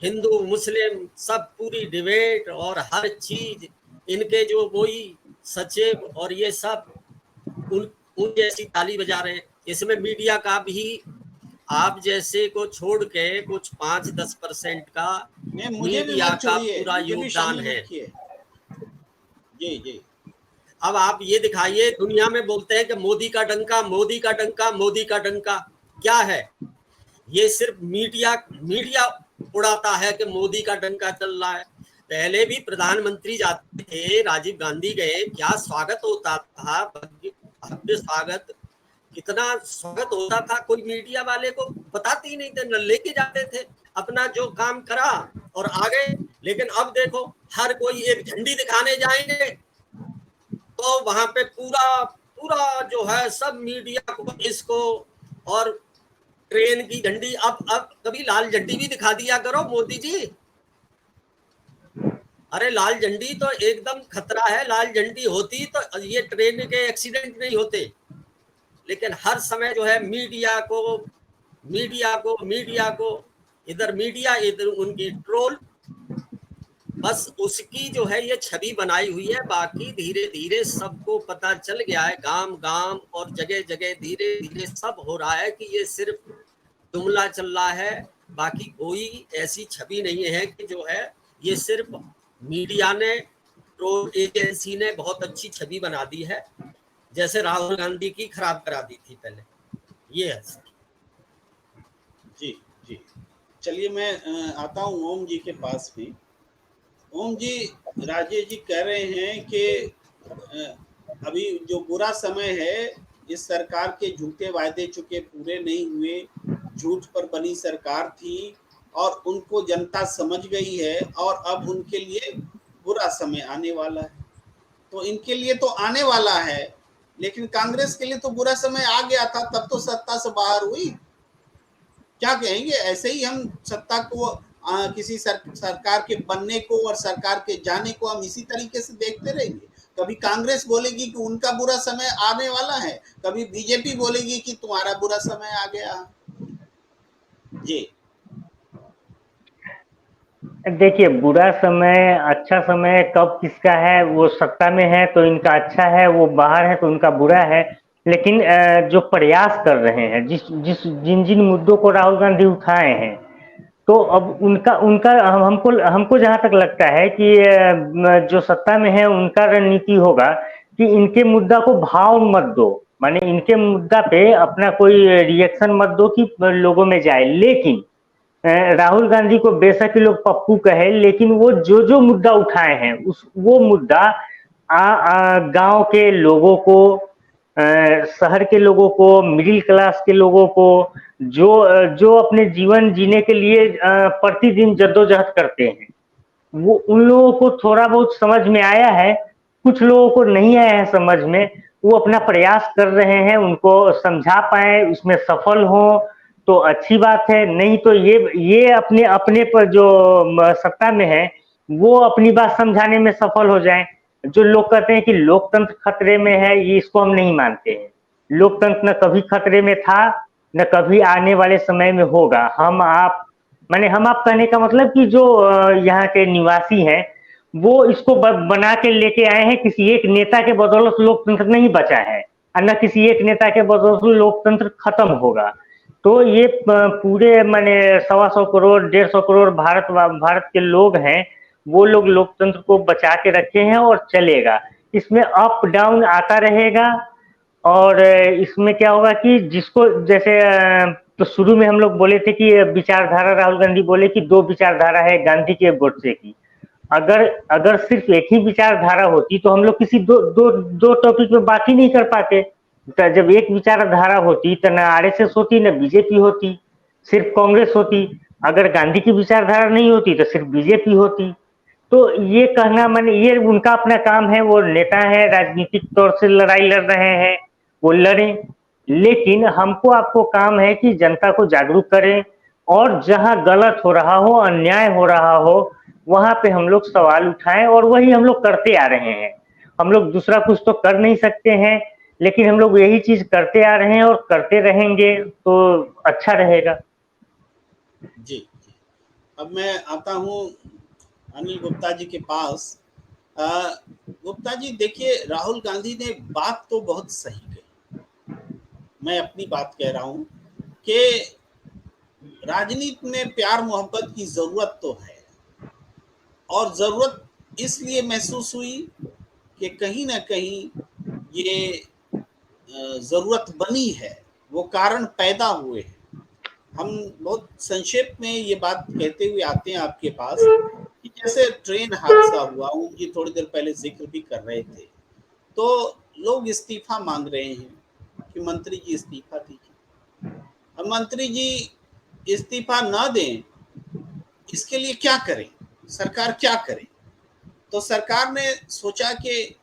हिंदू मुस्लिम सब पूरी डिबेट और हर चीज इनके जो वही सचिव और ये सब उन जैसी ताली बजा रहे हैं। इसमें मीडिया का भी आप जैसे को छोड़ के कुछ 5-10% का मीडिया का पूरा योगदान है। जी। अब आप ये दिखाइए, दुनिया में बोलते हैं कि मोदी का डंका, मोदी का डंका, मोदी का डंका, क्या है ये? सिर्फ मीडिया उड़ाता है कि मोदी का डंका चल रहा है। पहले भी प्रधानमंत्री जाते थे, राजीव गांधी गए, क्या स्वागत होता था, भव्य स्वागत, कितना स्वागत होता था, कोई मीडिया वाले को बताते ही नहीं थे, न लेके जाते थे, अपना जो काम करा और आ गए। लेकिन अब देखो हर कोई एक झंडी दिखाने जाएंगे तो वहां पे पूरा जो है सब मीडिया को इसको, और ट्रेन की झंडी, अब कभी लाल झंडी भी दिखा दिया करो मोदी जी। अरे लाल झंडी तो एकदम खतरा है, लाल झंडी होती तो ये ट्रेन के एक्सीडेंट नहीं होते। लेकिन हर समय जो है मीडिया को इधर मीडिया, इधर उनकी ट्रोल, बस उसकी जो है ये छवि बनाई हुई है। बाकी धीरे धीरे सबको पता चल गया है, गांव गांव और जगह जगह धीरे धीरे सब हो रहा है कि ये सिर्फ जुमला चल रहा है, बाकी कोई ऐसी छवि नहीं है कि जो है ये सिर्फ मीडिया ने, ट्रोल एजेंसी ने बहुत अच्छी छवि बना दी है, जैसे राहुल गांधी की खराब करा दी थी पहले। ये है सर। जी। चलिए मैं आता हूँ ओम जी के पास भी। ओम जी, राजेश जी कह रहे हैं कि अभी जो बुरा समय है इस सरकार के झूठे वायदे चुके पूरे नहीं हुए, झूठ पर बनी सरकार थी और उनको जनता समझ गई है और अब उनके लिए बुरा समय आने वाला है। तो इनके लिए तो आने वाला है, लेकिन कांग्रेस के लिए तो बुरा समय आ गया था, तब तो सत्ता से बाहर हुई। क्या कहेंगे, ऐसे ही हम सत्ता को किसी सरकार के बनने को और सरकार के जाने को हम इसी तरीके से देखते रहेंगे। कभी कांग्रेस बोलेगी कि उनका बुरा समय आने वाला है, कभी बीजेपी बोलेगी कि तुम्हारा बुरा समय आ गया। जी देखिए, बुरा समय अच्छा समय कब किसका है, वो सत्ता में है तो इनका अच्छा है, वो बाहर है तो उनका बुरा है। लेकिन जो प्रयास कर रहे हैं, जिन जिन मुद्दों को राहुल गांधी उठाए हैं, तो अब उनका उनका हमको हमको जहां तक लगता है कि जो सत्ता में है उनका रणनीति होगा कि इनके मुद्दा को भाव मत दो, माने इनके मुद्दा पे अपना कोई रिएक्शन मत दो कि लोगों में जाए। लेकिन राहुल गांधी को बेशक ही लोग पप्पू कहे, लेकिन वो जो जो मुद्दा उठाए हैं वो मुद्दा गांव के लोगों को, शहर के लोगों को, मिडिल क्लास के लोगों को, जो अपने जीवन जीने के लिए प्रतिदिन जद्दोजहद करते हैं, वो उन लोगों को थोड़ा बहुत समझ में आया है। कुछ लोगों को नहीं आया है समझ में, वो अपना प्रयास कर रहे हैं, उनको समझा पाए, उसमें सफल हो तो अच्छी बात है। नहीं तो ये अपने अपने पर जो सत्ता में है वो अपनी बात समझाने में सफल हो जाए। जो लोग कहते हैं कि लोकतंत्र खतरे में है, ये इसको हम नहीं मानते हैं। लोकतंत्र न कभी खतरे में था, न कभी आने वाले समय में होगा। हम आप कहने का मतलब कि जो यहाँ के निवासी हैं वो इसको बना के लेके आए हैं। किसी एक नेता के बदौलत लोकतंत्र नहीं बचा है और न किसी एक नेता के बदौलत लोकतंत्र खत्म होगा। तो ये पूरे 125 करोड़ 150 करोड़ भारत के लोग हैं, वो लोग लोकतंत्र को बचा के रखे हैं और चलेगा। इसमें अप डाउन आता रहेगा। और इसमें क्या होगा कि जिसको जैसे तो शुरू में हम लोग बोले थे कि विचारधारा, राहुल गांधी बोले कि दो विचारधारा है, गांधी की एक गोडसे की। अगर अगर सिर्फ एक ही विचारधारा होती तो हम लोग किसी दो टॉपिक पे बात ही नहीं कर पाते। तो जब एक विचारधारा होती तो न आरएसएस होती, न बीजेपी होती, सिर्फ कांग्रेस होती। अगर गांधी की विचारधारा नहीं होती तो सिर्फ बीजेपी होती। तो ये कहना, ये उनका अपना काम है, वो नेता है, राजनीतिक तौर से लड़ाई लड़ रहे हैं, वो लड़ें। लेकिन हमको आपको काम है कि जनता को जागरूक करें और जहां गलत हो रहा हो, अन्याय हो रहा हो, वहां पे हम लोग सवाल उठाएं और वही हम लोग करते आ रहे हैं। हम लोग दूसरा कुछ तो कर नहीं सकते हैं, लेकिन हम लोग यही चीज करते आ रहे हैं और करते रहेंगे तो अच्छा रहेगा। जी जी। अब मैं आता हूँ अनिल गुप्ता जी के पास। गुप्ता जी देखिए, राहुल गांधी ने बात तो बहुत सही कही। मैं अपनी बात कह रहा हूँ कि राजनीति में प्यार मोहब्बत की जरूरत तो है, और जरूरत इसलिए महसूस हुई कि कहीं ना कहीं ये जरूरत बनी है, वो कारण पैदा हुए हैं। हम बहुत संक्षेप में ये बात कहते हुए आते हैं आपके पास कि जैसे ट्रेन हादसा हुआ, वो जी थोड़ी देर पहले जिक्र भी कर रहे थे, तो लोग इस्तीफा मांग रहे हैं कि मंत्री जी इस्तीफा दीजिए। अब मंत्री जी इस्तीफा ना दें, इसके लिए क्या करें, सरकार क्या करे? तो सरकार ने सोचा कि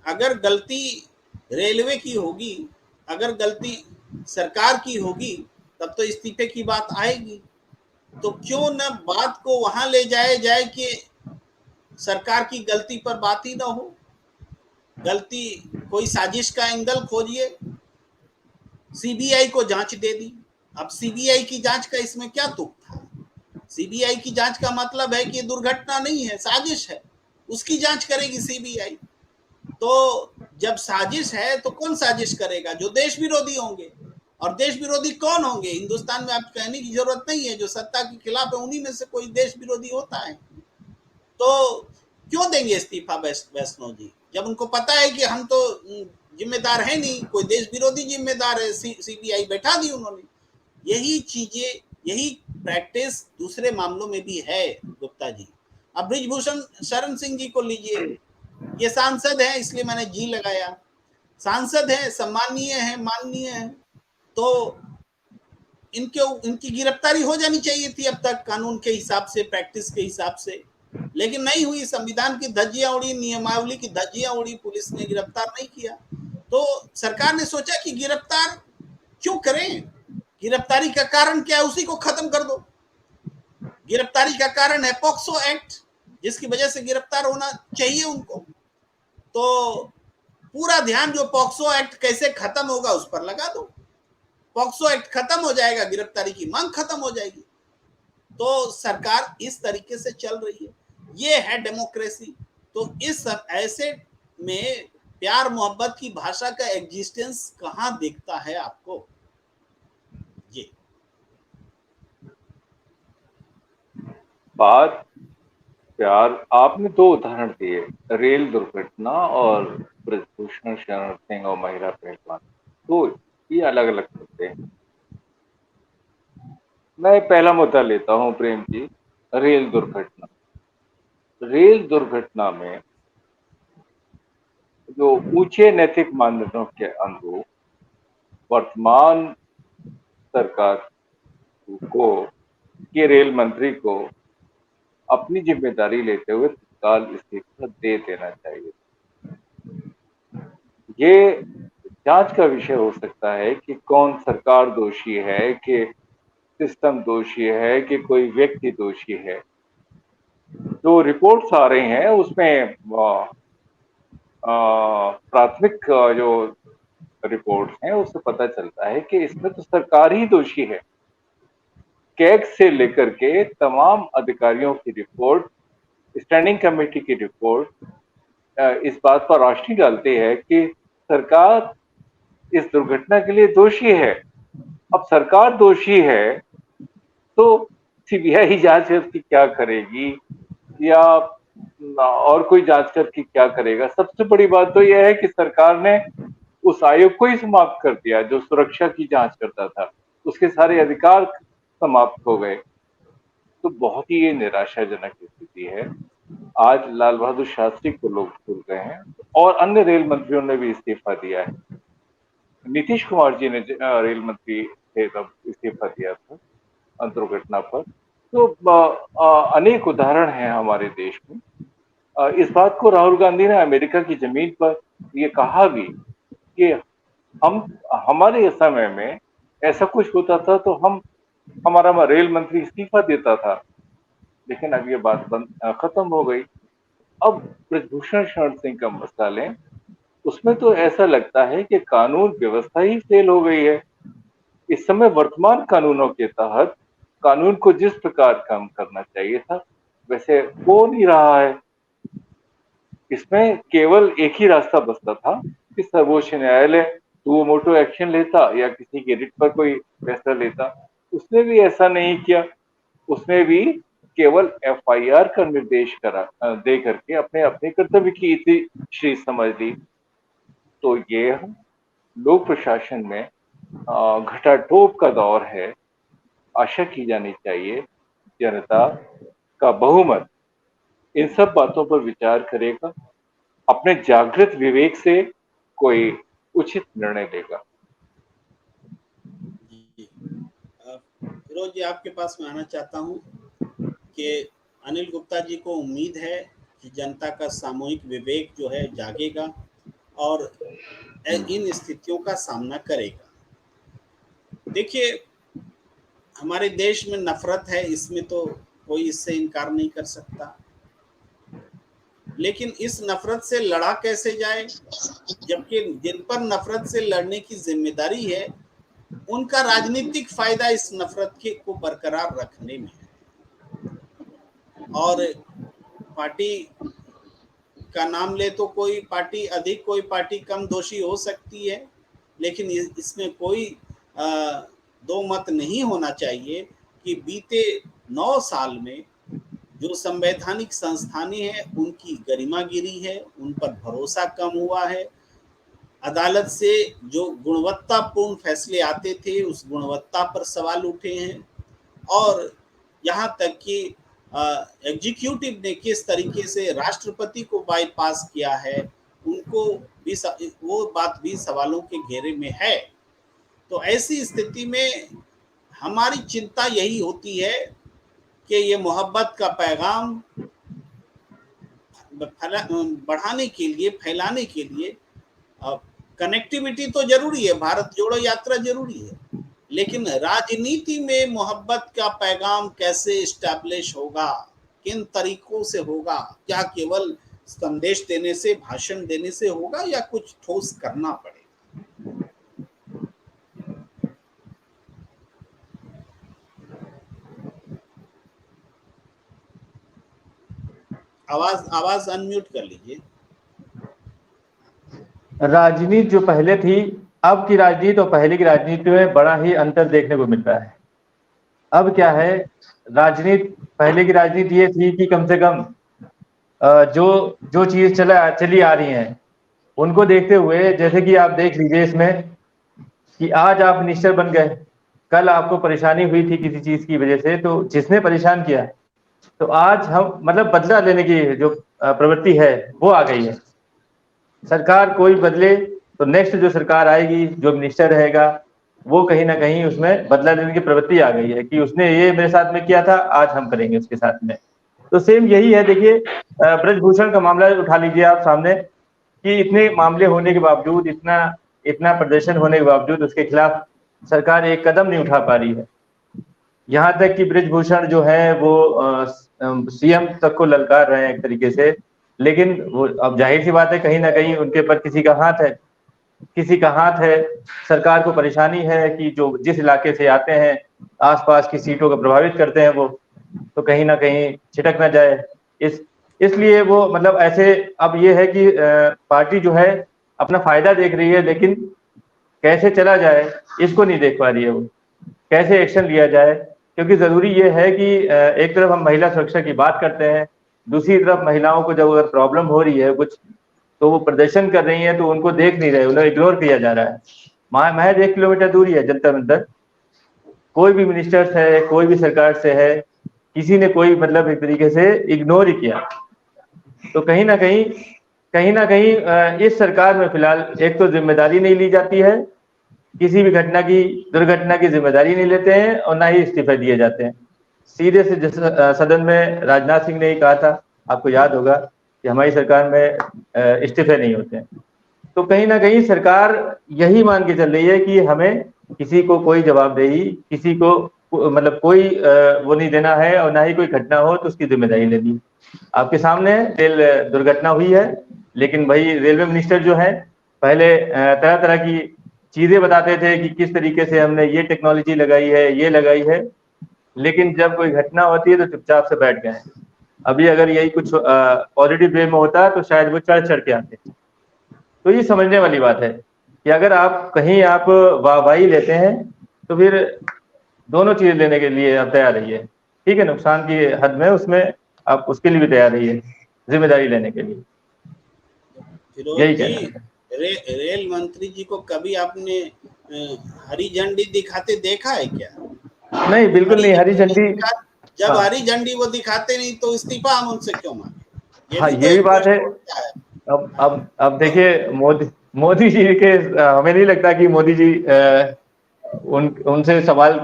अगर गलती रेलवे की होगी, अगर गलती सरकार की होगी, तब तो इस्तीफे की बात आएगी। तो क्यों न बात को वहां ले जाए कि सरकार की गलती पर बात ही ना हो, गलती कोई साजिश का एंगल खोजिए। सीबीआई को जांच दे दी। अब सीबीआई की जांच का इसमें क्या तुक था? सीबीआई की जांच का मतलब है कि दुर्घटना नहीं है, साजिश है, उसकी जांच करेगी सीबीआई। तो जब साजिश है तो कौन साजिश करेगा? जो देश विरोधी होंगे। और देश विरोधी कौन होंगे? हिंदुस्तान में आप कहने की जरूरत नहीं है, जो सत्ता के खिलाफ है उन्हीं में से कोई देश विरोधी होता है। तो क्यों देंगे इस्तीफा वैष्णव जी, जब उनको पता है कि हम तो जिम्मेदार है नहीं, कोई देश विरोधी जिम्मेदार है, सीबीआई बैठा दी उन्होंने। यही चीजें, यही प्रैक्टिस दूसरे मामलों में भी है गुप्ता जी। अब ब्रिजभूषण शरण सिंह जी को लीजिए, ये सांसद है इसलिए मैंने जी लगाया। सांसद हैं, सम्मानीय हैं, माननीय हैं, तो इनकी गिरफ्तारी हो जानी चाहिए थी अब तक कानून के हिसाब से, प्रैक्टिस के हिसाब से, लेकिन नहीं हुई। संविधान की धज्जियां उड़ी, नियमावली की धज्जियां उड़ी, पुलिस ने गिरफ्तार नहीं किया। तो सरकार ने सोचा कि गिरफ्तार क्यों करें, गिरफ्तारी का कारण क्या है, उसी को खत्म कर दो। गिरफ्तारी का कारण है पॉक्सो एक्ट, जिसकी वजह से गिरफ्तार होना चाहिए उनको। तो पूरा ध्यान जो पॉक्सो एक्ट कैसे खत्म होगा उस पर लगा दो। पॉक्सो एक्ट खत्म हो जाएगा, गिरफ्तारी की मांग खत्म हो जाएगी। तो सरकार इस तरीके से चल रही है, ये है डेमोक्रेसी। तो इस ऐसे में प्यार मोहब्बत की भाषा का एग्जिस्टेंस कहाँ दिखता है आपको? ये बात प्यार, आपने दो उदाहरण दिए, रेल दुर्घटना और ब्रजभूषण शरण सिंह और महिला पहलवान, तो ये अलग अलग मुद्दे हैं। मैं पहला मुद्दा लेता हूं प्रेम जी, रेल दुर्घटना। रेल दुर्घटना में जो ऊंचे नैतिक मानदंडों के अनुरूप वर्तमान सरकार को, के रेल मंत्री को अपनी जिम्मेदारी लेते हुए तत्काल इस्तीफा दे देना चाहिए। ये जांच का विषय हो सकता है कि कौन सरकार दोषी है, कि सिस्टम दोषी है, कि कोई व्यक्ति दोषी है। जो रिपोर्ट्स आ रहे हैं उसमें प्राथमिक जो रिपोर्ट्स हैं उससे पता चलता है कि इसमें तो सरकार ही दोषी है। कैग से लेकर के तमाम अधिकारियों की रिपोर्ट, स्टैंडिंग कमेटी की रिपोर्ट इस बात पर रोशनी डालती है कि सरकार इस दुर्घटना के लिए दोषी है। अब सरकार दोषी है तो सीबीआई जांच करके क्या करेगी, या और कोई जांच करके क्या करेगा? सबसे बड़ी बात तो यह है कि सरकार ने उस आयोग को ही समाप्त कर दिया जो सुरक्षा की जांच करता था, उसके सारे अधिकार समाप्त हो गए। तो बहुत ही ये निराशाजनक स्थिति है। आज लाल बहादुर शास्त्री को लोग भूल गए हैं और अन्य रेल मंत्रियों ने भी इस्तीफा दिया है। नीतीश कुमार जी ने रेल मंत्री थे तब इस्तीफा दिया था दुर्घटना पर। तो अनेक उदाहरण हैं हमारे देश में। इस बात को राहुल गांधी ने अमेरिका की जमीन पर ये कहा भी कि हमारे समय में ऐसा कुछ होता था तो हमारा रेल मंत्री इस्तीफा देता था, लेकिन अब ये बात खत्म हो गई। अब ब्रजभूषण शरण सिंह का मसला लें, उसमें तो ऐसा लगता है कि कानून व्यवस्था ही फेल हो गई है। इस समय वर्तमान कानूनों के तहत कानून को जिस प्रकार काम करना चाहिए था वैसे हो नहीं रहा है। इसमें केवल एक ही रास्ता बचता था कि सर्वोच्च न्यायालय सुओ मोटो एक्शन लेता या किसी के रिट पर कोई फैसला लेता। उसने भी ऐसा नहीं किया, उसने भी केवल एफआईआर का निर्देश दे करके अपने अपने कर्तव्य की इति समझ ली। तो ये लोक प्रशासन में घटाटोप का दौर है। आशा की जानी चाहिए जनता का बहुमत इन सब बातों पर विचार करेगा, अपने जागृत विवेक से कोई उचित निर्णय लेगा। फिरोज जी, आपके पास मैं आना चाहता हूँ कि अनिल गुप्ता जी को उम्मीद है कि जनता का सामूहिक विवेक जो है जागेगा और इन स्थितियों का सामना करेगा। देखिए, हमारे देश में नफरत है, इसमें तो कोई इससे इनकार नहीं कर सकता, लेकिन इस नफरत से लड़ा कैसे जाए, जबकि जिन पर नफरत से लड़ने की जिम्मेदारी है उनका राजनीतिक फायदा इस नफरत के को बरकरार रखने में है। और पार्टी का नाम ले तो कोई पार्टी अधिक, कोई पार्टी कम दोषी हो सकती है, लेकिन इसमें कोई दो मत नहीं होना चाहिए कि बीते 9 साल में जो संवैधानिक संस्थानें हैं उनकी गरिमा गिरी है, उन पर भरोसा कम हुआ है। अदालत से जो गुणवत्तापूर्ण फैसले आते थे उस गुणवत्ता पर सवाल उठे हैं, और यहाँ तक कि एग्जीक्यूटिव ने किस तरीके से राष्ट्रपति को बाईपास किया है उनको भी वो बात भी सवालों के घेरे में है। तो ऐसी स्थिति में हमारी चिंता यही होती है कि ये मोहब्बत का पैगाम बढ़ाने के लिए, फैलाने के लिए कनेक्टिविटी तो जरूरी है, भारत जोड़ो यात्रा जरूरी है, लेकिन राजनीति में मोहब्बत का पैगाम कैसे इस्टेब्लिश होगा, किन तरीकों से होगा? क्या केवल संदेश देने से, भाषण देने से होगा या कुछ ठोस करना पड़ेगा? आवाज अनम्यूट कर लीजिए। राजनीति जो पहले थी, अब की राजनीति और पहले की राजनीति में बड़ा ही अंतर देखने को मिलता है। अब क्या है, राजनीति, पहले की राजनीति ये थी कि कम से कम जो जो चीज चली आ रही है उनको देखते हुए, जैसे कि आप देख लीजिए इसमें कि आज आप मिनिस्टर बन गए, कल आपको परेशानी हुई थी किसी चीज की वजह से, तो जिसने परेशान किया, तो आज हम मतलब बदला लेने की जो प्रवृत्ति है वो आ गई है। सरकार कोई बदले तो नेक्स्ट जो सरकार आएगी, जो मिनिस्टर रहेगा, वो कहीं ना कहीं उसमें बदला लेने की प्रवृत्ति आ गई है कि उसने ये मेरे साथ में किया था, आज हम करेंगे उसके साथ में। तो सेम यही है। देखिए ब्रजभूषण का मामला उठा लीजिए आप सामने, कि इतने मामले होने के बावजूद, इतना प्रदर्शन होने के बावजूद उसके खिलाफ सरकार एक कदम नहीं उठा पा रही है। यहाँ तक कि ब्रजभूषण जो है वो सीएम तक को ललकार रहे हैं एक तरीके से, लेकिन वो अब जाहिर सी बात है कहीं ना कहीं उनके पर किसी का हाथ है। सरकार को परेशानी है कि जो जिस इलाके से आते हैं, आसपास की सीटों को प्रभावित करते हैं वो, तो कहीं ना कहीं छिटक ना जाए, इसलिए वो मतलब ऐसे। अब ये है कि पार्टी जो है अपना फायदा देख रही है, लेकिन कैसे चला जाए इसको नहीं देख पा रही है वो, कैसे एक्शन लिया जाए। क्योंकि जरूरी ये है कि एक तरफ हम महिला सुरक्षा की बात करते हैं, दूसरी तरफ महिलाओं को जब अगर प्रॉब्लम हो रही है कुछ, तो वो प्रदर्शन कर रही है तो उनको देख नहीं रहे, उन्हें इग्नोर किया जा रहा है। महज 1 किलोमीटर दूरी है जंतर मंतर, कोई भी मिनिस्टर है, कोई भी सरकार से है, किसी ने कोई मतलब एक तरीके से इग्नोर ही किया। तो कहीं ना कहीं इस सरकार में फिलहाल एक तो जिम्मेदारी नहीं ली जाती है, किसी भी दुर्घटना की जिम्मेदारी नहीं लेते हैं, और ना ही इस्तीफे दिए जाते हैं। सीधे से सदन में राजनाथ सिंह ने ही कहा था, आपको याद होगा, कि हमारी सरकार में इस्तीफे नहीं होते हैं। तो कहीं ना कहीं सरकार यही मान के चल रही है कि हमें किसी को कोई जवाबदेही, किसी को मतलब कोई वो नहीं देना है, और ना ही कोई घटना हो तो उसकी जिम्मेदारी लेनी। आपके सामने रेल दुर्घटना हुई है, लेकिन भाई रेलवे मिनिस्टर जो है पहले तरह तरह की चीजें बताते थे कि किस तरीके से हमने ये टेक्नोलॉजी लगाई है, ये लगाई है, लेकिन जब कोई घटना होती है तो चुपचाप से बैठ गए। अभी अगर यही कुछ पॉजिटिव वे में होता तो शायद वो चढ़ के आते। तो ये समझने वाली बात है कि अगर आप कहीं आप वाहवाही लेते हैं तो फिर दोनों चीजें लेने के लिए आप तैयार रहिए। ठीक है, नुकसान की हद में उसमें आप उसके लिए भी तैयार रहिए, जिम्मेदारी लेने के लिए। यही कहना है। रेल मंत्री जी को कभी आपने हरी झंडी दिखाते देखा है क्या? नहीं, बिल्कुल नहीं। हरी झंडी, जब हरी झंडी वो दिखाते नहीं तो इस्तीफा हम उनसे क्यों मांगे? हाँ, ये भी बात है। अब देखिए मोदी जी के, हमें नहीं लगता कि मोदी जी उनसे सवाल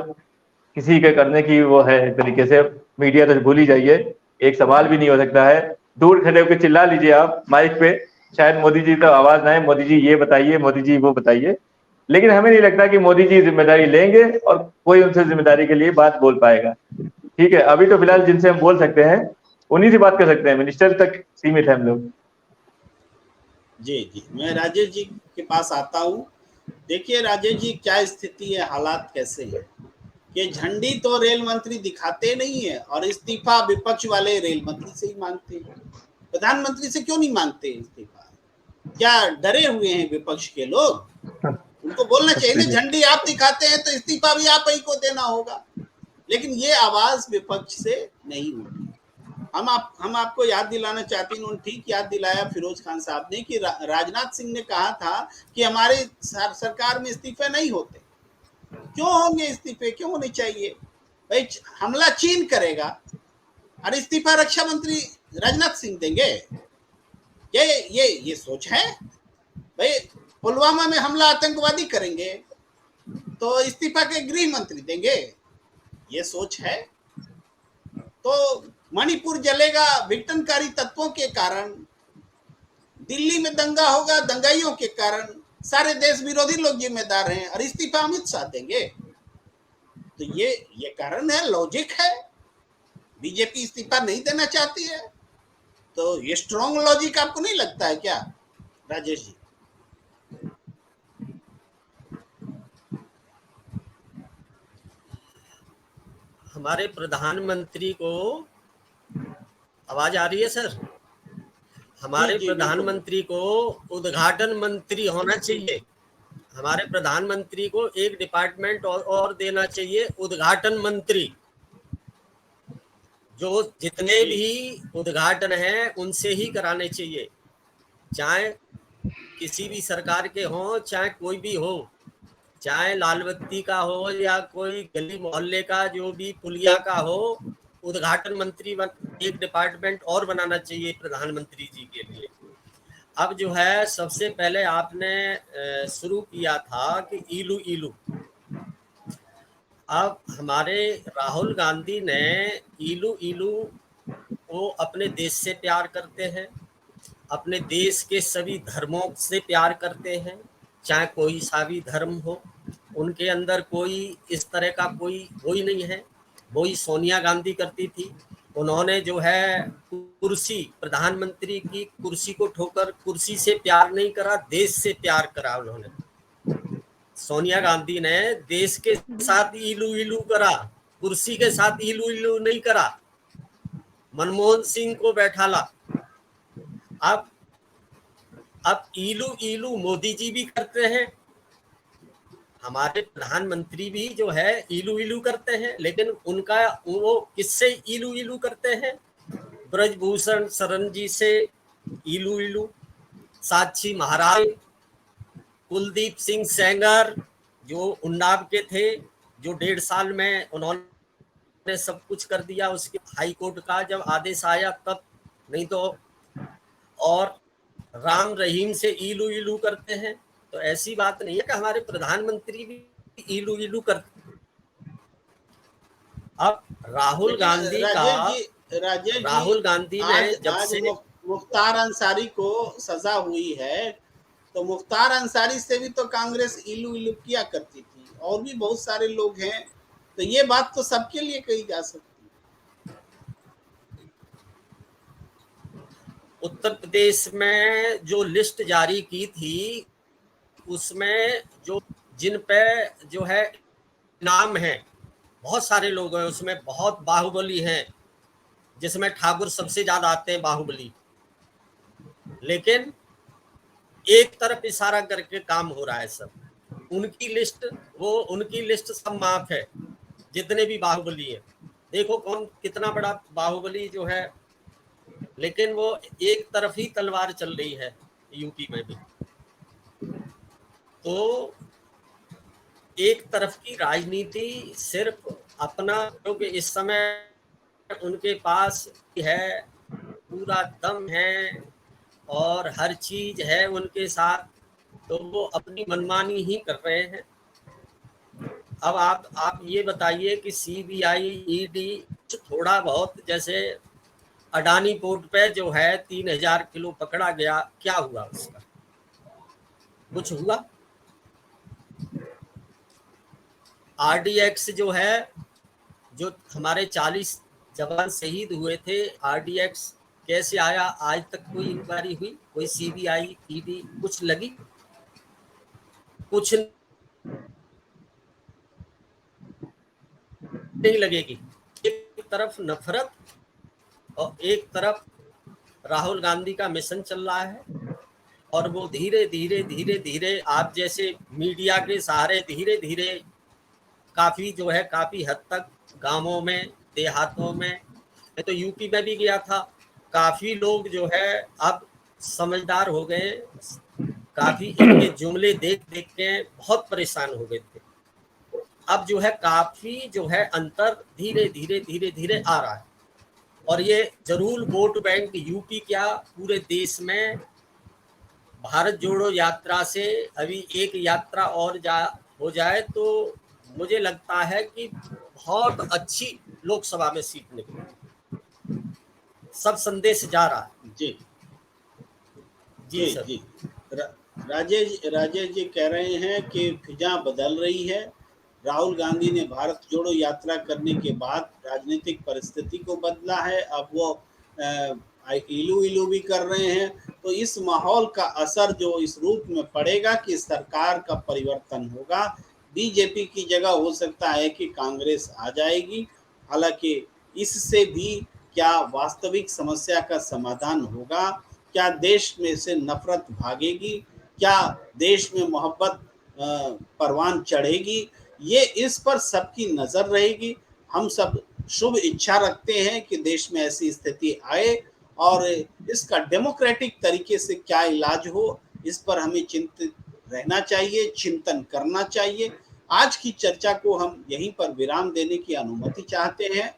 किसी के करने की वो है एक तरीके से। मीडिया तो भूल ही जाइए, एक सवाल भी नहीं हो सकता है। दूर खड़े होकर चिल्ला लीजिए आप माइक पे, शायद मोदी जी तो आवाज ना आए, मोदी जी ये बताइए, मोदी जी वो बताइए, लेकिन हमें नहीं लगता कि मोदी जी जिम्मेदारी लेंगे और कोई उनसे जिम्मेदारी के लिए बात बोल पाएगा। ठीक है, अभी तो फिलहाल जिनसे हम बोल सकते हैं उन्हीं से बात कर सकते हैं, मिनिस्टर तक सीमित है हम लोग। जी, मैं राजेश जी के पास आता हूँ। देखिए राजेश जी, क्या स्थिति है, हालात कैसे हैं कि झंडी तो रेल मंत्री दिखाते नहीं है और इस्तीफा विपक्ष वाले रेल मंत्री से ही मांगते हैं। प्रधानमंत्री से क्यों नहीं मांगते इस्तीफा? क्या डरे हुए हैं विपक्ष के लोग? उनको बोलना चाहिए ना, झंडी आप दिखाते हैं तो इस्तीफा भी आप ही को देना होगा। लेकिन ये आवाज विपक्ष से नहीं उठी। हम आपको याद दिलाना चाहते हैं, उन्होंने ठीक याद दिलाया फिरोज खान साहब ने कि राजनाथ सिंह ने कहा था कि हमारे सरकार में इस्तीफे नहीं होते। क्यों होंगे इस्तीफे? क्यों होने चाहिए भाई? हमला चीन करेगा और इस्तीफा रक्षा मंत्री राजनाथ सिंह देंगे? ये सोच है भाई? पुलवामा में हमला आतंकवादी करेंगे तो इस्तीफा के गृह मंत्री देंगे, ये सोच है? तो मणिपुर जलेगा विघटनकारी तत्वों के कारण, दिल्ली में दंगा होगा दंगाइयों के कारण, सारे देश विरोधी लोग जिम्मेदार हैं और इस्तीफा अमित शाह देंगे। तो ये कारण है, लॉजिक है। बीजेपी इस्तीफा नहीं देना चाहती है, तो ये स्ट्रॉन्ग लॉजिक आपको नहीं लगता है क्या राजेश जी? हमारे प्रधानमंत्री को आवाज आ रही है सर? हमारे जी, प्रधानमंत्री को उद्घाटन मंत्री होना चाहिए। हमारे प्रधानमंत्री को एक डिपार्टमेंट और देना चाहिए, उद्घाटन मंत्री। जो जितने भी उद्घाटन हैं उनसे ही कराने चाहिए, चाहे किसी भी सरकार के हों, चाहे कोई भी हो, चाहे लाल बत्ती का हो या कोई गली मोहल्ले का, जो भी पुलिया का हो, उद्घाटन मंत्री एक डिपार्टमेंट और बनाना चाहिए प्रधानमंत्री जी के लिए। अब जो है सबसे पहले आपने शुरू किया था कि इलू इलू। अब हमारे राहुल गांधी ने इलू इलू को अपने देश से प्यार करते हैं, अपने देश के सभी धर्मों से प्यार करते हैं, चाहे कोई सा भी धर्म हो, उनके अंदर कोई इस तरह का कोई वही नहीं है। वही सोनिया गांधी करती थी, उन्होंने जो है कुर्सी, प्रधानमंत्री की कुर्सी को ठोकर कुर्सी से प्यार नहीं करा, देश से प्यार करा उन्होंने। सोनिया गांधी ने देश के साथ इलू इलू करा, कुर्सी के साथ इलू इलू नहीं करा। मनमोहन सिंह को बैठाला। अब इलू इलू मोदी जी भी करते हैं, हमारे प्रधानमंत्री भी जो है इलू इलू करते हैं, लेकिन उनका वो किससे इलू इलू करते हैं? ब्रजभूषण शरण जी से इलू इलू, साक्षी महाराज, कुलदीप सिंह सेंगर जो उन्नाव के थे, जो 1.5 साल में उन्होंने सब कुछ कर दिया, उसके हाई कोर्ट का जब आदेश आया तब, नहीं तो। और राम रहीम से इलू इलू करते हैं। तो ऐसी बात नहीं है कि हमारे प्रधानमंत्री भी इलू इलू करते। अब राहुल गांधी ने जब से मुख्तार अंसारी को सजा हुई है, तो मुख्तार अंसारी से भी तो कांग्रेस इलू इलू किया करती थी, और भी बहुत सारे लोग हैं। तो ये बात तो सबके लिए कही जा सकती है। उत्तर प्रदेश में जो लिस्ट जारी की थी, उसमें जो जिन पे जो है नाम है, बहुत सारे लोग हैं उसमें, बहुत बाहुबली हैं, जिसमें ठाकुर सबसे ज्यादा आते हैं, बाहुबली। लेकिन एक तरफ इशारा करके काम हो रहा है सब। उनकी लिस्ट सब माफ है, जितने भी बाहुबली है। देखो कौन कितना बड़ा बाहुबली जो है, लेकिन वो एक तरफ ही तलवार चल रही है यूपी में भी। तो एक तरफ की राजनीति सिर्फ अपना, क्योंकि इस समय उनके पास है, पूरा दम है और हर चीज है उनके साथ, तो वो अपनी मनमानी ही कर रहे हैं। अब आप ये बताइए कि सीबीआई ईडी थोड़ा बहुत, जैसे अडानी पोर्ट पे जो है 3000 किलो पकड़ा गया, क्या हुआ उसका? कुछ हुआ? आरडीएक्स जो है, जो हमारे 40 जवान शहीद हुए थे, आरडीएक्स कैसे आया? आज तक कोई इंक्वायरी हुई? कोई सीबीआई ईडी कुछ लगी? कुछ नहीं लगेगी। एक तरफ नफरत और एक तरफ राहुल गांधी का मिशन चल रहा है, और वो धीरे धीरे आप जैसे मीडिया के सहारे धीरे धीरे काफी हद तक गांवों में, देहातों में, मैं तो यूपी में भी गया था, काफी लोग जो है अब समझदार हो गए। काफी इनके जुमले देख के बहुत परेशान हो गए थे। अब जो है काफी जो है अंतर धीरे धीरे आ रहा है। और ये जरूर वोट बैंक यूपी क्या पूरे देश में भारत जोड़ो यात्रा से अभी एक यात्रा और हो जाए तो मुझे लगता है कि बहुत अच्छी लोकसभा में सीट निकलेगी। सब संदेश जा रहा है। जी जी जी सर। जी राजेश जी कह रहे हैं कि फिजा बदल रही है। राहुल गांधी ने भारत जोड़ो यात्रा करने के बाद राजनीतिक परिस्थिति को बदला है। अब वो इलू इलू भी कर रहे हैं। तो इस माहौल का असर जो इस रूप में पड़ेगा कि सरकार का परिवर्तन होगा, बीजेपी की जगह हो सकता है कि कांग्रेस आ जाएगी। हालांकि इससे भी क्या वास्तविक समस्या का समाधान होगा, क्या देश में से नफरत भागेगी, क्या देश में मोहब्बत परवान चढ़ेगी, ये इस पर सबकी नज़र रहेगी। हम सब शुभ इच्छा रखते हैं कि देश में ऐसी स्थिति आए और इसका डेमोक्रेटिक तरीके से क्या इलाज हो, इस पर हमें चिंतित रहना चाहिए, चिंतन करना चाहिए। आज की चर्चा को हम यहीं पर विराम देने की अनुमति चाहते हैं।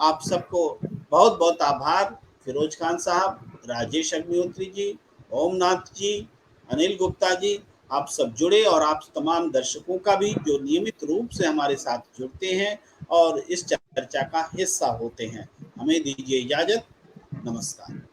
आप सबको बहुत बहुत आभार। फिरोज खान साहब, राजेश अग्निहोत्री जी, ओमनाथ जी, अनिल गुप्ता जी, आप सब जुड़े, और आप तमाम दर्शकों का भी जो नियमित रूप से हमारे साथ जुड़ते हैं और इस चर्चा का हिस्सा होते हैं। हमें दीजिए इजाजत। नमस्कार।